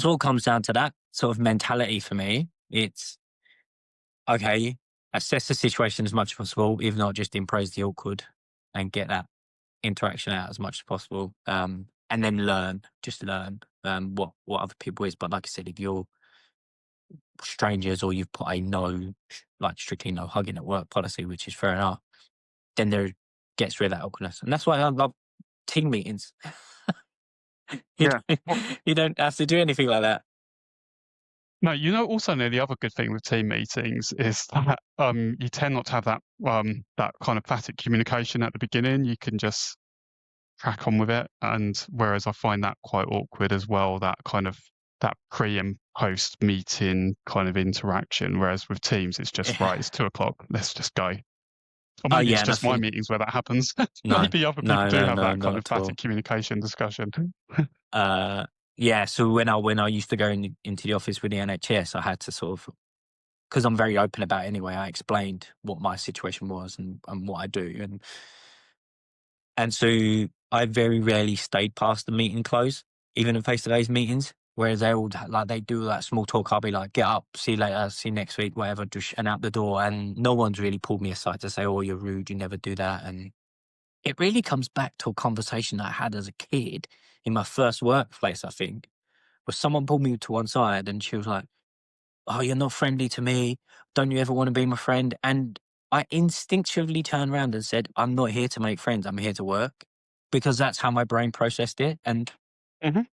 all comes down to that sort of mentality for me. It's okay, assess the situation as much as possible, if not just embrace the awkward and get that interaction out as much as possible. And then just learn what other people is. But like I said, if you're strangers or you've put a no, like strictly no hugging at work policy, which is fair enough, then there gets rid of that awkwardness. And that's why I love team meetings. you, yeah. don't, Well, you don't have to do anything like that. no, also know the other good thing with team meetings is that you tend not to have that kind of static communication at the beginning. You can just crack on with it, and whereas I find that quite awkward as well, that kind of that pre and post meeting kind of interaction. Whereas with teams, it's just right. It's 2 o'clock. Let's just go. Or Oh maybe yeah, it's and I just my think meetings where that happens. no, Maybe other people no, do no, have no, that not kind of at all. static communication discussion. Uh, yeah. So when I used to go into the office with the NHS, I had to sort of because I'm very open about it anyway. I explained what my situation was and what I do, and so I very rarely stayed past the meeting close, even in face to face meetings. Whereas they all like they do that small talk. I'll be like, "Get up, see you later, see you next week, whatever," and out the door. And no one's really pulled me aside to say, "Oh, you're rude. You never do that." And it really comes back to a conversation that I had as a kid in my first workplace. I think where someone pulled me to one side and she was like, "Oh, you're not friendly to me. Don't you ever want to be my friend?" And I instinctively turned around and said, I'm not here to make friends. I'm here to work, because that's how my brain processed it. Mhm.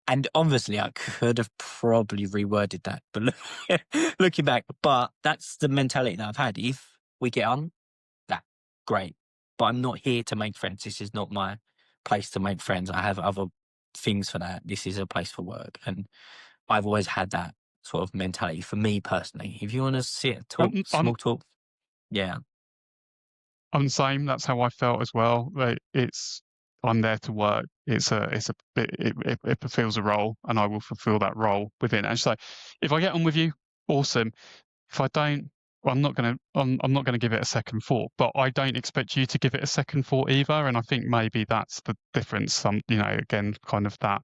And obviously, I could have probably reworded that, but looking back, but that's the mentality that I've had. If we get on, that great. But I'm not here to make friends. This is not my place to make friends. I have other things for that. This is a place for work. And I've always had that sort of mentality for me personally. If you want to sit, talk, I'm small talk, yeah. I'm the same. That's how I felt as well. Like I'm there to work. It's a bit it fulfills a role, and I will fulfil that role within. And so, if I get on with you, awesome. If I don't, I'm not gonna give it a second thought. But I don't expect you to give it a second thought either. And I think maybe that's the difference. Again, kind of that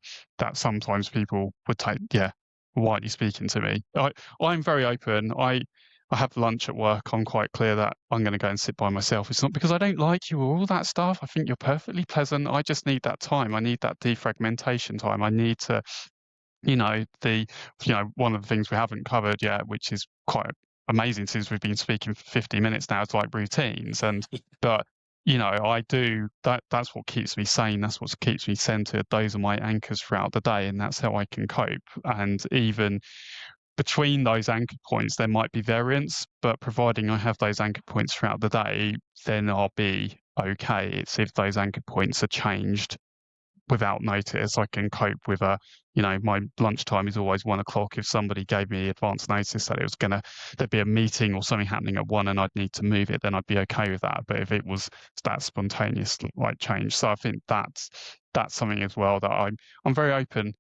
sometimes people would take, yeah, why aren't you speaking to me? I'm very open. I have lunch at work. I'm quite clear that I'm going to go and sit by myself. It's not because I don't like you or all that stuff. I think you're perfectly pleasant. I just need that time. I need that defragmentation time. I need to, one of the things we haven't covered yet, which is quite amazing since we've been speaking for 50 minutes now, is like routines. But, I do that. That's what keeps me sane. That's what keeps me centered. Those are my anchors throughout the day, and that's how I can cope. And even between those anchor points, there might be variance, but providing I have those anchor points throughout the day, then I'll be okay. It's if those anchor points are changed without notice, I can cope with my lunchtime is always 1 o'clock. If somebody gave me advance notice that there'd be a meeting or something happening at 1 and I'd need to move it, then I'd be okay with that. But if it was that spontaneous like change, so I think that's something as well that I'm very open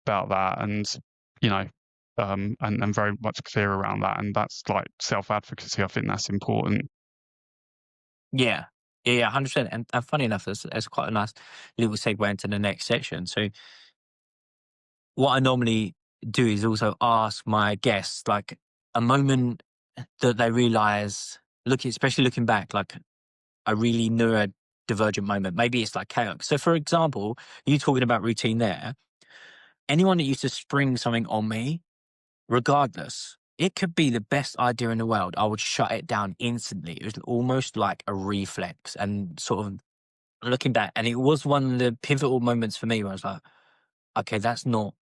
about that, and you know, and very much clear around that, and that's like self-advocacy. I think that's important. Yeah. Yeah, 100%. And funny enough, that's quite a nice little segue into the next section. So, what I normally do is also ask my guests, like, a moment that they realize, especially looking back, like a really neurodivergent moment. Maybe it's like chaos. So, for example, you talking about routine there, anyone that used to spring something on me, regardless, it could be the best idea in the world. I would shut it down instantly. It was almost like a reflex, and sort of looking back, and it was one of the pivotal moments for me where I was like, okay, that's not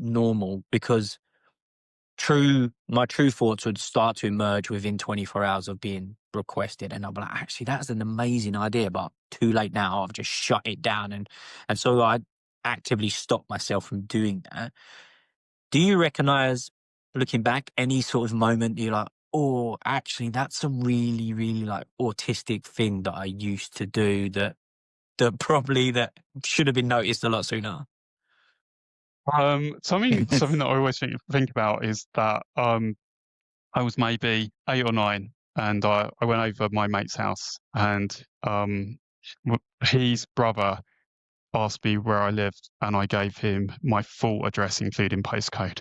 normal, because my true thoughts would start to emerge within 24 hours of being requested, and I'll be like, actually, that's an amazing idea, but too late now. I've just shut it down, and so I actively stopped myself from doing that. Do you recognize, looking back, any sort of moment you're like, oh, actually, that's a really, really like autistic thing that I used to do that should have been noticed a lot sooner? Something that I always think about is that I was maybe 8 or 9, and I went over my mate's house, and his brother asked me where I lived, and I gave him my full address, including postcode.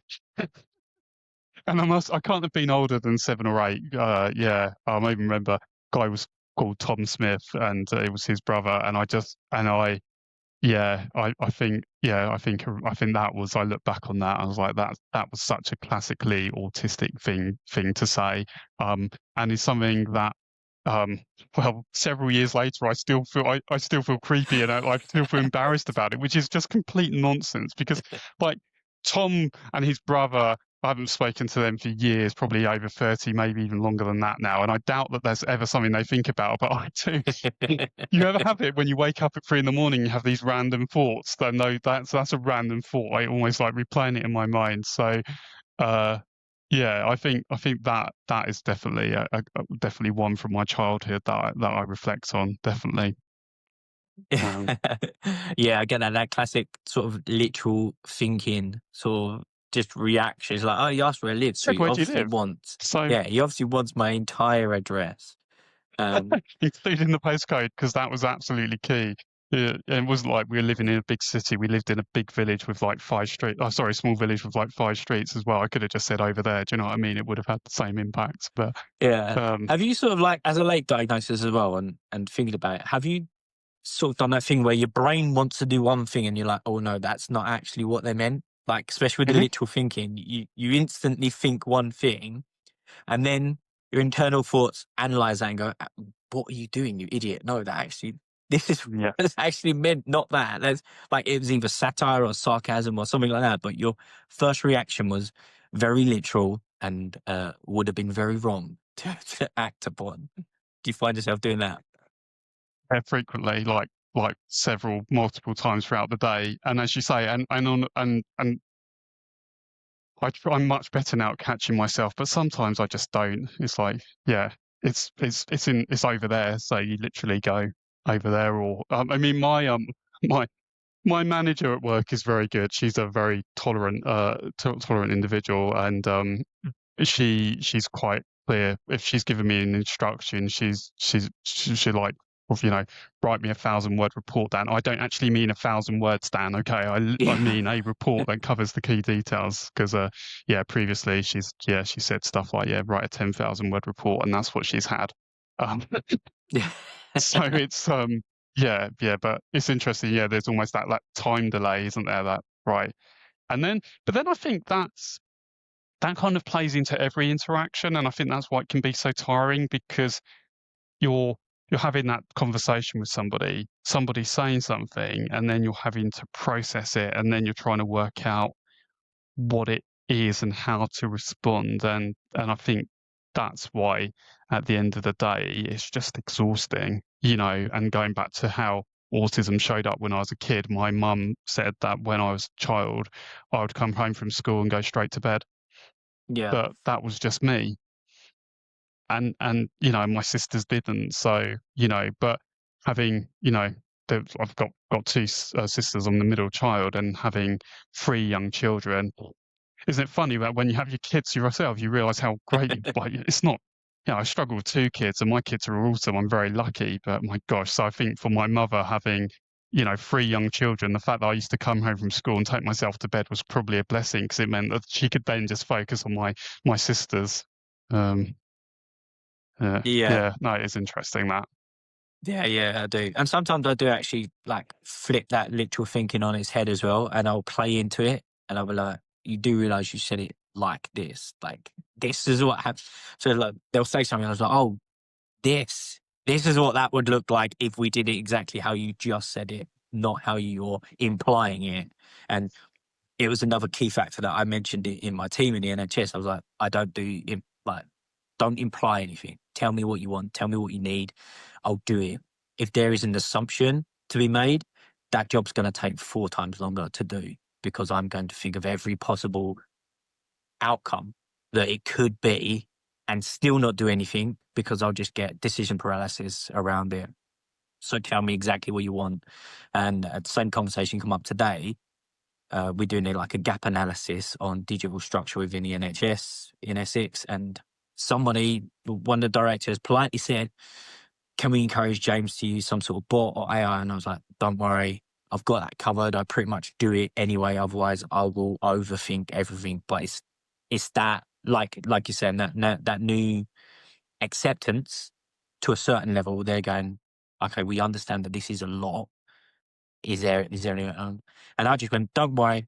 And I can't have been older than 7 or 8. Yeah, I even remember guy was called Tom Smith, and it was his brother, and yeah, I think that was. I look back on that, I was like, that was such a classically autistic thing to say, and it's something that, um, well, several years later, I still feel creepy, and I still feel embarrassed about it, which is just complete nonsense. Because like Tom and his brother, I haven't spoken to them for years, probably over 30, maybe even longer than that now, and I doubt that there's ever something they think about, but I do. You ever have it when you wake up at 3 in the morning, you have these random thoughts? That no, that's a random thought. I almost like replaying it in my mind. So, uh, yeah, I think that is definitely definitely one from my childhood that I reflect on. Definitely. Um, Yeah, I get that. That classic sort of literal thinking, sort of just reactions. Like, oh, you asked where I live, so Greg, where do you live? So, he obviously wants my entire address. Um, including the postcode, because that was absolutely key. Yeah, it wasn't like we were living in a big city. We lived in a big village with like 5 streets. Oh, sorry, small village with like 5 streets as well. I could have just said over there. Do you know what I mean? It would have had the same impact. But yeah. um, Have you sort of like, as a late diagnosis as well, and thinking about it, have you sort of done that thing where your brain wants to do one thing and you're like, oh no, that's not actually what they meant? Like, especially with the mhm. literal thinking, you instantly think one thing, and then your internal thoughts, analyze that and go, what are you doing, you idiot? No, this is Yeah. that's actually meant not that. That's like, it was either satire or sarcasm or something like that. But your first reaction was very literal and would have been very wrong to act upon. Do you find yourself doing that? Frequently, like several multiple times throughout the day. And as you say, and I'm much better now at catching myself, but sometimes I just don't. It's like, yeah, it's over there. So you literally go over there, or I mean, my my manager at work is very good. She's a very tolerant individual, and she's quite clear. If she's given me an instruction, she like, you know, write me a 1,000-word report, Dan. I don't actually mean 1,000 words, Dan. Okay, I Yeah. mean a report that covers the key details. Because yeah, previously she said stuff like, yeah, write a 10,000-word report, and that's what she's had. Yeah. So it's yeah, but it's interesting. Yeah, there's almost that time delay, isn't there? That right, and then but then I think that kind of plays into every interaction, and I think that's why it can be so tiring, because you're you're having that conversation with somebody's saying something, and then you're having to process it, and then you're trying to work out what it is and how to respond, and I think that's why at the end of the day it's just exhausting, you know. And going back to how autism showed up when I was a kid, my mum said that when I was a child I would come home from school and go straight to bed, Yeah. but that was just me. And you know, my sisters didn't. So, you know, but having, you know, I've got two sisters. I'm the middle child, and having three young children. Isn't it funny that when you have your kids yourself, you realise how great, like, it's not, you know, I struggle with two kids, and my kids are awesome. I'm very lucky, but my gosh. So I think for my mother having, you know, three young children, the fact that I used to come home from school and take myself to bed was probably a blessing, because it meant that she could then just focus on my sisters. Um, yeah, Yeah. yeah, no, it is interesting that. Yeah, I do. And sometimes I do actually like flip that literal thinking on its head as well. And I'll play into it and I'll be like, you do realize you said it like this. Like, this is what happened. So like, they'll say something. I was like, oh, this is what that would look like if we did it exactly how you just said it, not how you're implying it. And it was another key factor that I mentioned in my team in the NHS. I was like, I don't do like, don't imply anything. Tell me what you want. Tell me what you need. I'll do it. If there is an assumption to be made, that job's going to take 4 times longer to do, because I'm going to think of every possible outcome that it could be and still not do anything, because I'll just get decision paralysis around it. So tell me exactly what you want. And at the same conversation come up today, we're doing like a gap analysis on digital structure within the NHS in Essex, and one of the directors politely said, can we encourage James to use some sort of bot or AI? And I was like, don't worry, I've got that covered. I pretty much do it anyway. Otherwise, I will overthink everything. But it's that, like you said, that new acceptance to a certain level. They're going, okay, we understand that this is a lot. Is there any? And I just went, don't worry,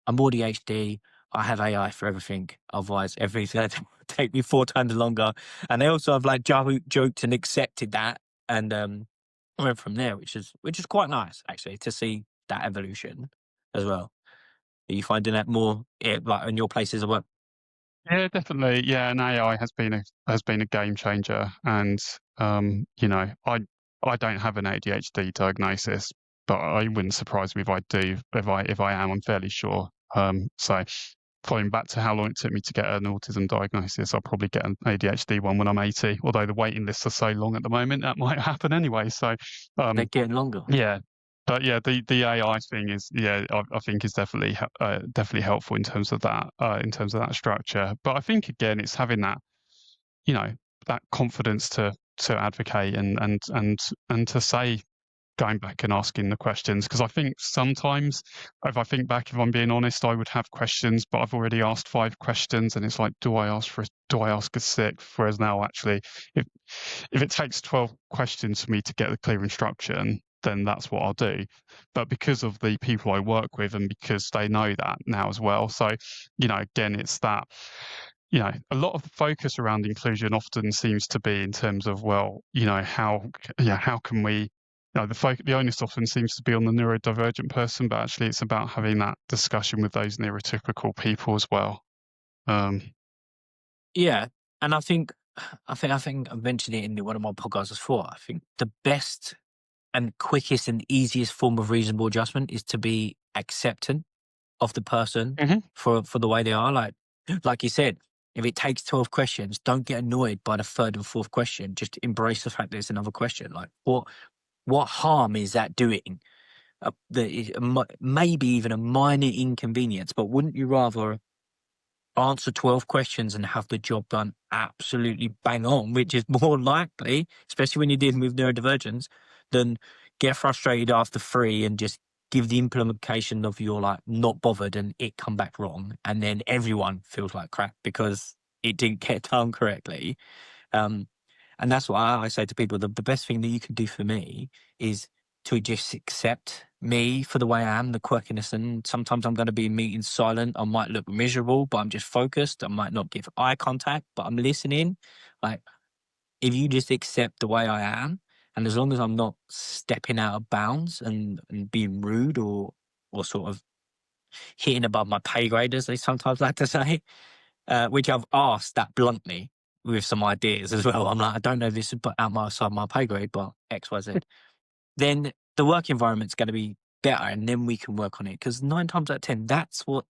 I'm ADHD. I have AI for everything. Otherwise, everything's going to take me 4 times longer. And they also have like joked and accepted that, and went from there, which is quite nice actually to see that evolution as well. Are you finding that more like in your places of work? Yeah, definitely. Yeah, and AI has been a game changer. And you know, I don't have an ADHD diagnosis, but I wouldn't surprise me if I do. If I am, I'm fairly sure. So following back to how long it took me to get an autism diagnosis, I'll probably get an ADHD one when I'm 80. Although the waiting lists are so long at the moment, that might happen anyway. So They're um, getting longer. yeah, but yeah, the AI thing is, yeah, I think is definitely helpful in terms of that structure. But I think again, it's having that, you know, that confidence to advocate and to say, going back and asking the questions, because I think sometimes, if I think back, if I'm being honest, I would have questions, but I've already asked 5 questions, and it's like, do I ask a sixth? Whereas now, actually, if if it takes 12 questions for me to get the clear instruction, then that's what I'll do. But because of the people I work with, and because they know that now as well, so, you know, again, it's that, a lot of the focus around inclusion often seems to be in terms of, well, how can we, the onus often seems to be on the neurodivergent person, but actually it's about having that discussion with those neurotypical people as well. Yeah, and I think I mentioned it in one of my podcasts before. I think the best and quickest and easiest form of reasonable adjustment is to be acceptant of the person Mhm. for the way they are. Like you said, if it takes 12 questions, don't get annoyed by the third and fourth question. Just embrace the fact that it's another question. Like what harm is that doing? Maybe even a minor inconvenience, but wouldn't you rather answer 12 questions and have the job done absolutely bang on, which is more likely, especially when you're dealing with neurodivergence, than get frustrated after three and just give the implementation of your like not bothered and it come back wrong. And then everyone feels like crap because it didn't get done correctly. Um, and that's why I say to people, the best thing that you can do for me is to just accept me for the way I am, the quirkiness. And sometimes I'm going to be in meetings silent. I might look miserable, but I'm just focused. I might not give eye contact, but I'm listening. Like, if you just accept the way I am, and as long as I'm not stepping out of bounds and being rude or sort of hitting above my pay grade, as they sometimes like to say, which I've asked that bluntly with some ideas as well. I'm like, I don't know if this is outside my pay grade, but X, Y, Z. Then the work environment's going to be better, and then we can work on it. Because 9 times out of 10, that's what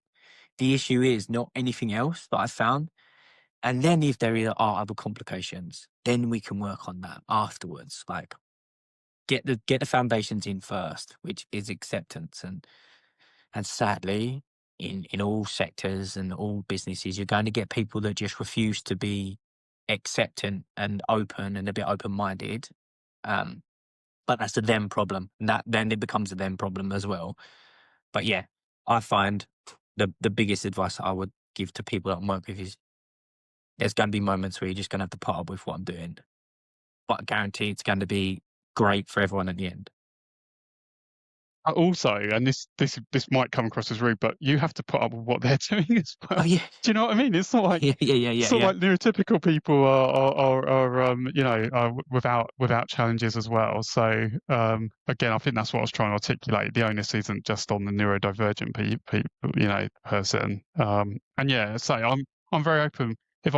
the issue is, not anything else that I found. And then if there are other complications, then we can work on that afterwards. Like get the foundations in first, which is acceptance. And sadly, in all sectors and all businesses, you're going to get people that just refuse to be acceptant and open and a bit open minded. But that's a them problem. And that then it becomes a them problem as well. But yeah, I find the biggest advice I would give to people that I work with is there's going to be moments where you're just going to have to put up with what I'm doing. But I guarantee it's going to be great for everyone at the end. Also, and this might come across as rude, but you have to put up with what they're doing as Oh well. yeah. Do you know what I mean? It's not like Yeah, yeah, yeah, it's yeah, not yeah. like neurotypical people are without challenges as well. So again, I think that's what I was trying to articulate. The onus isn't just on the neurodivergent person. And yeah, so I'm very open. If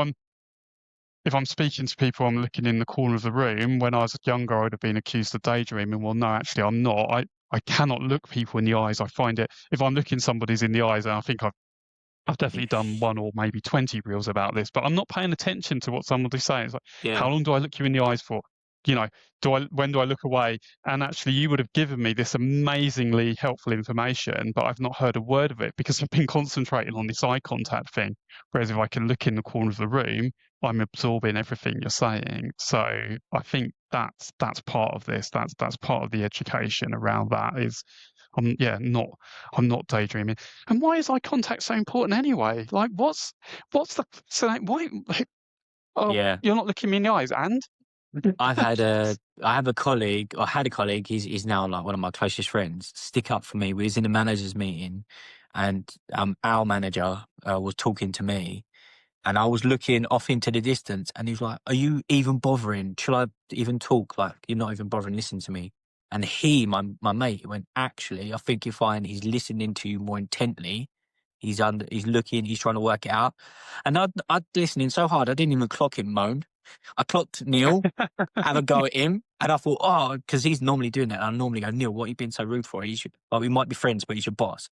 I'm speaking to people, I'm looking in the corner of the room. When I was younger, I would have been accused of daydreaming. Well, no, actually, I'm not. I cannot look people in the eyes. I find it, if I'm looking somebody's in the eyes, and I think I've definitely done one or maybe 20 reels about this, but I'm not paying attention to what somebody's saying. It's like, Yeah. how long do I look you in the eyes for? When do I look away? And actually, you would have given me this amazingly helpful information, but I've not heard a word of it because I've been concentrating on this eye contact thing. Whereas if I can look in the corner of the room, I'm absorbing everything you're saying. So I think that's part of this. That's part of the education around that is I'm not daydreaming. And why is eye contact so important anyway? Like, why? Oh, Yeah. you're not looking me in the eyes, and I have a colleague, or had a colleague, he's now like one of my closest friends, stick up for me. We was in a managers meeting and our manager was talking to me and I was looking off into the distance and he was like, are you even bothering? Shall I even talk? Like, you're not even bothering listening to me. And my mate, he went, actually, I think you find he's listening to you more intently. He's looking, he's trying to work it out. And I'd listening so hard, I didn't even clock him moan. I clocked Neil, have a go at him. And I thought, oh, because he's normally doing that. And I normally go, Neil, what are you being so rude for? We might be friends, but he's your boss.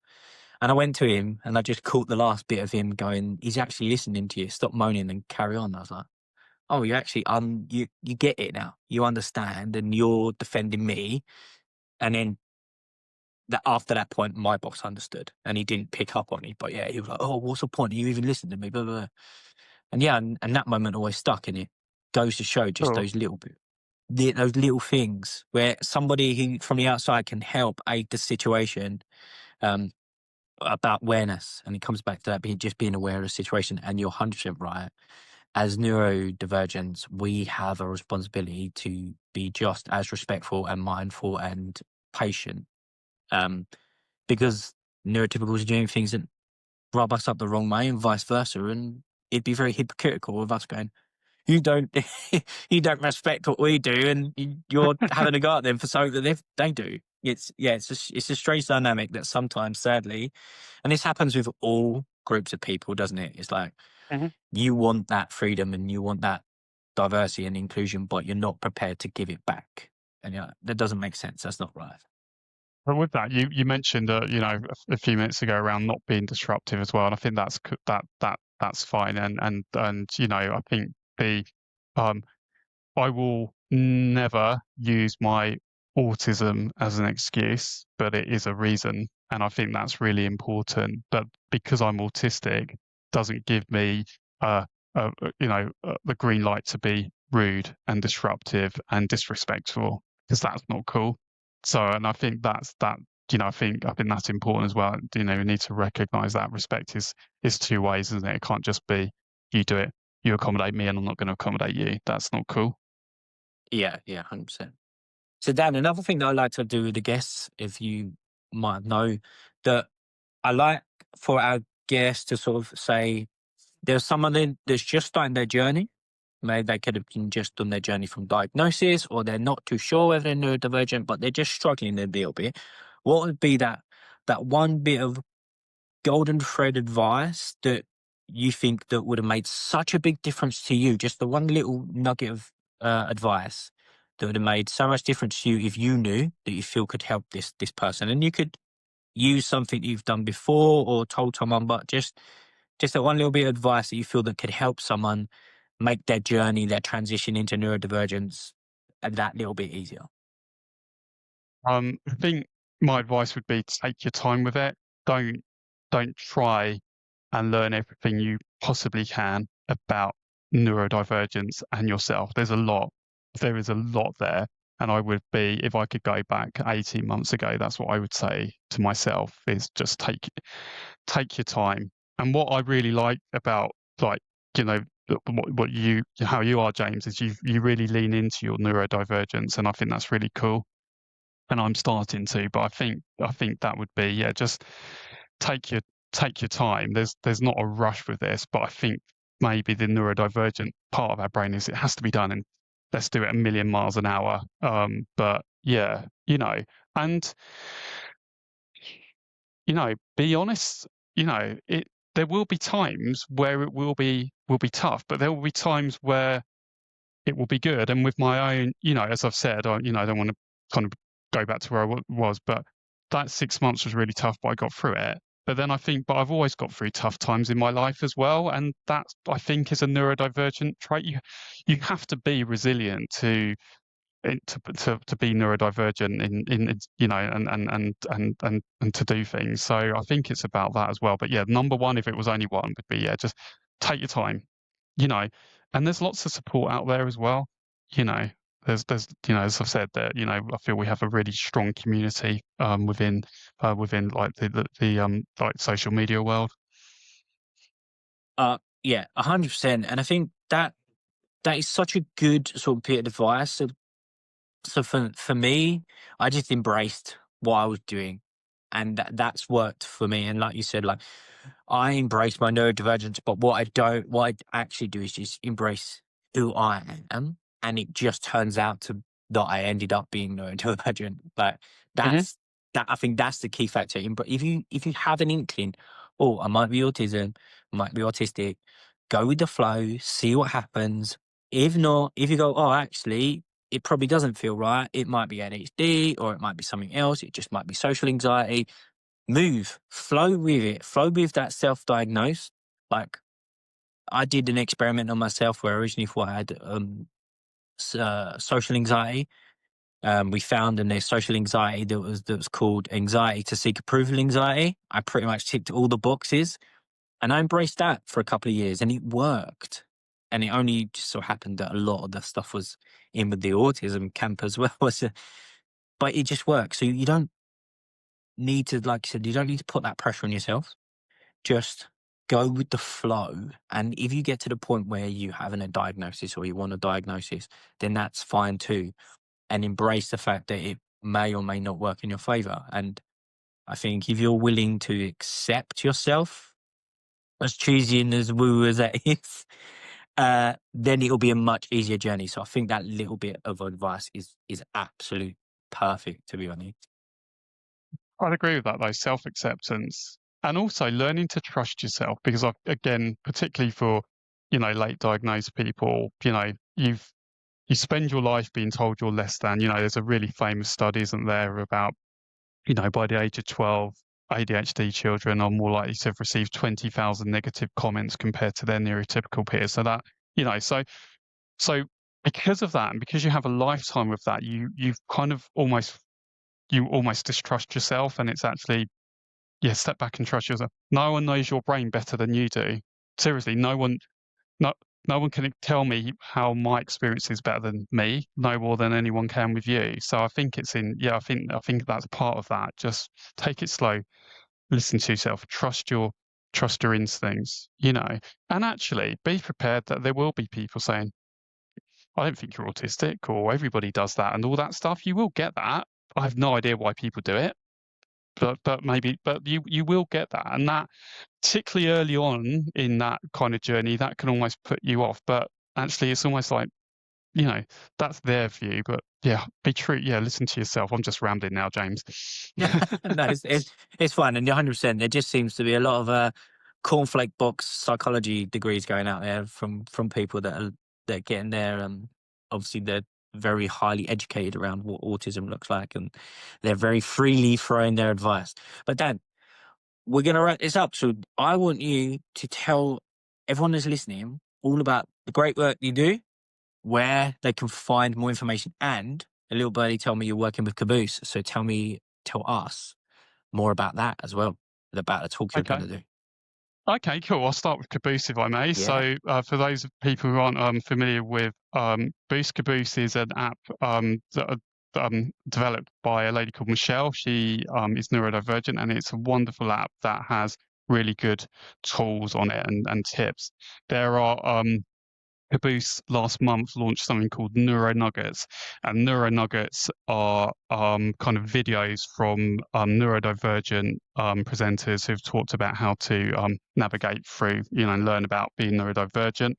And I went to him and I just caught the last bit of him going, he's actually listening to you. Stop moaning and carry on. I was like, oh, you actually, you get it now. You understand and you're defending me. And then after that point, my boss understood and he didn't pick up on it. But yeah, he was like, oh, what's the point? Are you even listening to me? Blah, blah, blah. And yeah, and that moment always stuck in it. Goes to show just sure. those little things where somebody who from the outside can help aid the situation, about awareness. And it comes back to that just being aware of the situation. And you're 100% right. As neurodivergents, we have a responsibility to be just as respectful and mindful and patient, because neurotypicals are doing things that rub us up the wrong way and vice versa. And it'd be very hypocritical of us going, you don't you don't respect what we do, and you're having a go at them for something that they do. It's a strange dynamic that sometimes, sadly, and this happens with all groups of people, doesn't it? It's like Mhm. you want that freedom and you want that diversity and inclusion, but you're not prepared to give it back, and that doesn't make sense. That's not right. But with that, you mentioned, a few minutes ago around not being disruptive as well, and I think that's fine. And I think the um, I will never use my autism as an excuse, but it is a reason, and I think that's really important. But because I'm autistic, doesn't give me, the green light to be rude and disruptive and disrespectful, because that's not cool. So, and I think that's that. I think that's important as well. We need to recognise that respect is two ways, isn't it? It can't just be you do it, you accommodate me, and I'm not going to accommodate you. That's not cool. Yeah, 100%. So, Dan, another thing that I like to do with the guests, if you might know, that I like for our guests to sort of say there's someone that's just starting their journey. Maybe they could have been just done their journey from diagnosis, or they're not too sure whether they're neurodivergent, but they're just struggling a little bit. What would be that one bit of golden thread advice that you think that would have made such a big difference to you? Just the one little nugget of advice that would have made so much difference to you if you knew that you feel could help this person, and you could use something you've done before or told someone, but just that one little bit of advice that you feel that could help someone make their journey, their transition into neurodivergence that little bit easier. I think my advice would be to take your time with it. Don't don't try and learn everything you possibly can about neurodivergence and yourself. There is a lot there. And I would be, if I could go back 18 months ago, that's what I would say to myself is just take your time. And what I really like about, like, you know, how you are, James, is you really lean into your neurodivergence, and I think that's really cool. And I'm starting to, but I think that would be, yeah, just take your take your time. There's not a rush with this, but I think maybe the neurodivergent part of our brain is it has to be done, and let's do it a million miles an hour. But yeah, and be honest. It there will be times where it will be tough, but there will be times where it will be good. And with my own, as I've said, I don't want to kind of go back to where I was, but that 6 months was really tough, but I got through it. But then but I've always got through tough times in my life as well, and that I think is a neurodivergent trait. You have to be resilient to be neurodivergent and to do things. So I think it's about that as well. But yeah, number one, if it was only one, would be, yeah, just take your time, you know. And there's lots of support out there as well. You know, there's as I've said, that I feel we have a really strong community within like the like social media world. Yeah, 100%. And I think that is such a good sort of bit of advice. So for me, I just embraced what I was doing, and that's worked for me. And like you said, like I embrace my neurodivergence, but what I actually do is just embrace who I am, and it just turns out that I ended up being neurodivergent. But Hmm. that's I think that's the key factor. But if you have an inkling, oh, I might be autism, might be autistic, go with the flow, see what happens. If not, if you go, oh, actually, it probably doesn't feel right. It might be ADHD, or it might be something else. It just might be social anxiety. Move, flow with it, flow with that self-diagnose. Like I did an experiment on myself where I originally thought I had social anxiety. We found in there's social anxiety that was called anxiety to seek approval anxiety. I pretty much ticked all the boxes, and I embraced that for a couple of years, and it worked. And it only just so happened that a lot of the stuff was in with the autism camp as well. But it just works. So you don't need to, like you said, you don't need to put that pressure on yourself. Just go with the flow. And if you get to the point where you having a diagnosis or you want a diagnosis, then that's fine too. And embrace the fact that it may or may not work in your favor. And I think if you're willing to accept yourself as cheesy and as woo as that is, then it'll be a much easier journey. So I think that little bit of advice is absolute perfect, to be honest. I'd agree with that though, self-acceptance and also learning to trust yourself because again, particularly for, late diagnosed people, you spend your life being told you're less than, there's a really famous study, isn't there, about, by the age of 12, ADHD children are more likely to have received 20,000 negative comments compared to their neurotypical peers. So that, so because of that, and because you have a lifetime of that, you've kind of almost distrust yourself, and it's actually, yeah, step back and trust yourself. No one knows your brain better than you do. Seriously, no, no one can tell me how my experience is better than me, no more than anyone can with you. So I think I think that's part of that. Just take it slow, listen to yourself, trust your instincts, and actually be prepared that there will be people saying, I don't think you're autistic, or everybody does that and all that stuff. You will get that. I have no idea why people do it, but you will get that, and that particularly early on in that kind of journey, that can almost put you off. But actually, it's almost like, you know, that's their view. But yeah, be true. Yeah, listen to yourself. I'm just rambling now, James. No, it's fine, and 100%. There just seems to be a lot of cornflake box psychology degrees going out there from people that are getting there. Obviously, they're very highly educated around what autism looks like, and they're very freely throwing their advice. But Dan, we're going to wrap this up. So I want you to tell everyone that's listening all about the great work you do, where they can find more information, and a little birdie told me you're working with Caboose. So tell us more about that as well, about the talk you're going Okay. to do. Okay, cool. I'll start with Caboose if I may. Yeah. So, for those people who aren't familiar with Boost, Caboose is an app that developed by a lady called Michelle. She is neurodivergent, and it's a wonderful app that has really good tools on it and tips. There are Caboose last month launched something called Neuro Nuggets, and Neuro Nuggets are kind of videos from neurodivergent presenters who've talked about how to navigate through, and learn about being neurodivergent.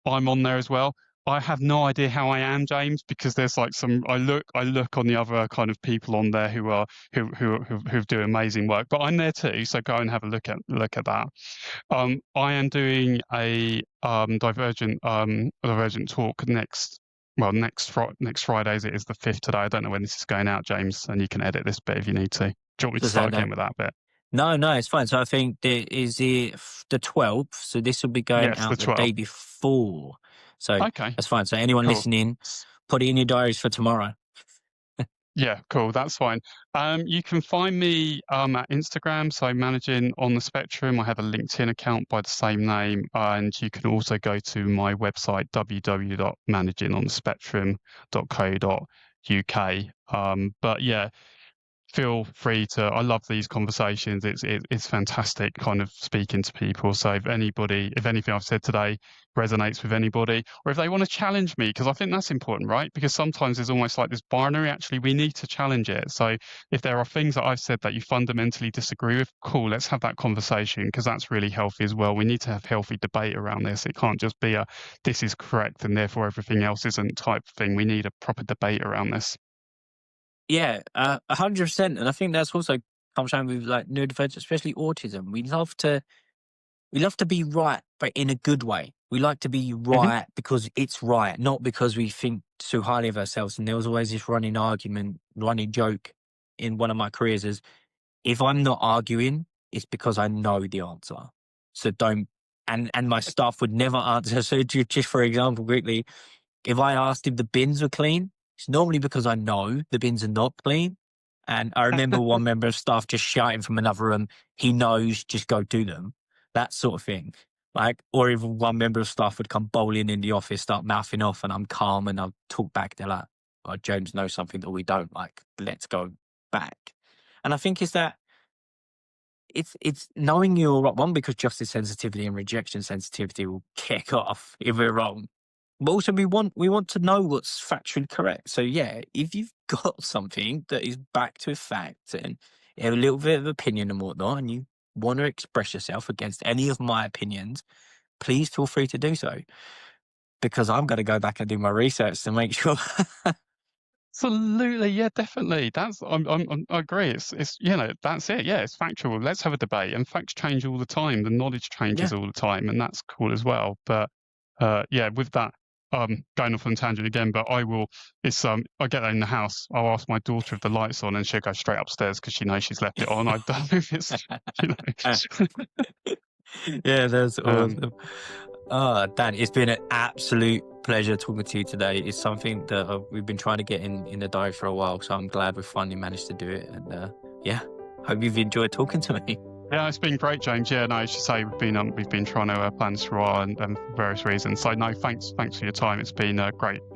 I'm on there as well. I have no idea how I am, James, because there's like I look on the other kind of people on there who do amazing work, but I'm there too. So go and have a look at that. I am doing a divergent talk next Friday, as it is the 5th today. I don't know when this is going out, James, and you can edit this bit if you need to. Do you want me to Does that start know? again with that bit? No, it's fine. So I think there is the 12th. So this will be going Yes, the out the day 12th. before. So Okay, that's fine. So anyone cool. listening, put it in your diaries for tomorrow. Yeah, cool. That's fine. You can find me at Instagram, so Managing on the Spectrum. I have a LinkedIn account by the same name, and you can also go to my website www.managingonthespectrum.co.uk. But yeah, feel free to. I love these conversations. It's fantastic, kind of speaking to people. So if anything I've said today resonates with anybody, or if they want to challenge me, because I think that's important, right? Because sometimes there's almost like this binary. Actually, we need to challenge it. So if there are things that I've said that you fundamentally disagree with, cool, let's have that conversation, because that's really healthy as well. We need to have healthy debate around this. It can't just be a this is correct and therefore everything else isn't type thing. We need a proper debate around this. Yeah, 100%. And I think that's also comes down with like neurodivergence, especially autism. We love to be right, but in a good way. We like to be Hmm. right because it's right, not because we think so highly of ourselves. And there was always this running joke in one of my careers is if I'm not arguing, it's because I know the answer. So don't, and my staff would never answer. So just for example, quickly, if I asked if the bins were clean, it's normally because I know the bins are not clean. And I remember one member of staff just shouting from another room, he knows, just go do them. That sort of thing. Like, or if one member of staff would come bowling in the office, start mouthing off, and I'm calm and I'll talk back, they're like, oh, James knows something that we don't, like, let's go back. And I think it's knowing you're right, one, because justice sensitivity and rejection sensitivity will kick off if we're wrong. But also we want to know what's factually correct. So yeah, if you've got something that is backed with fact and you have a little bit of opinion and whatnot, and you want to express yourself against any of my opinions, please feel free to do so, because I'm going to go back and do my research to make sure. Absolutely, yeah, definitely. I agree. It's that's it. Yeah, it's factual. Let's have a debate. And facts change all the time. The knowledge Yeah. changes all the time, and that's cool as well. But yeah, with that, going off on tangent again. But I will. It's I get in the house. I'll ask my daughter if the light's on, and she'll go straight upstairs because she knows she's left it on. I don't know if it's Yeah, that's um, awesome. Dan, it's been an absolute pleasure talking to you today. It's something that we've been trying to get in the diary for a while, so I'm glad we finally managed to do it. And yeah, hope you've enjoyed talking to me. Yeah, it's been great, James. Yeah, no, as you say, we've been trying to plan this for a while and for various reasons. So no, thanks for your time. It's been great.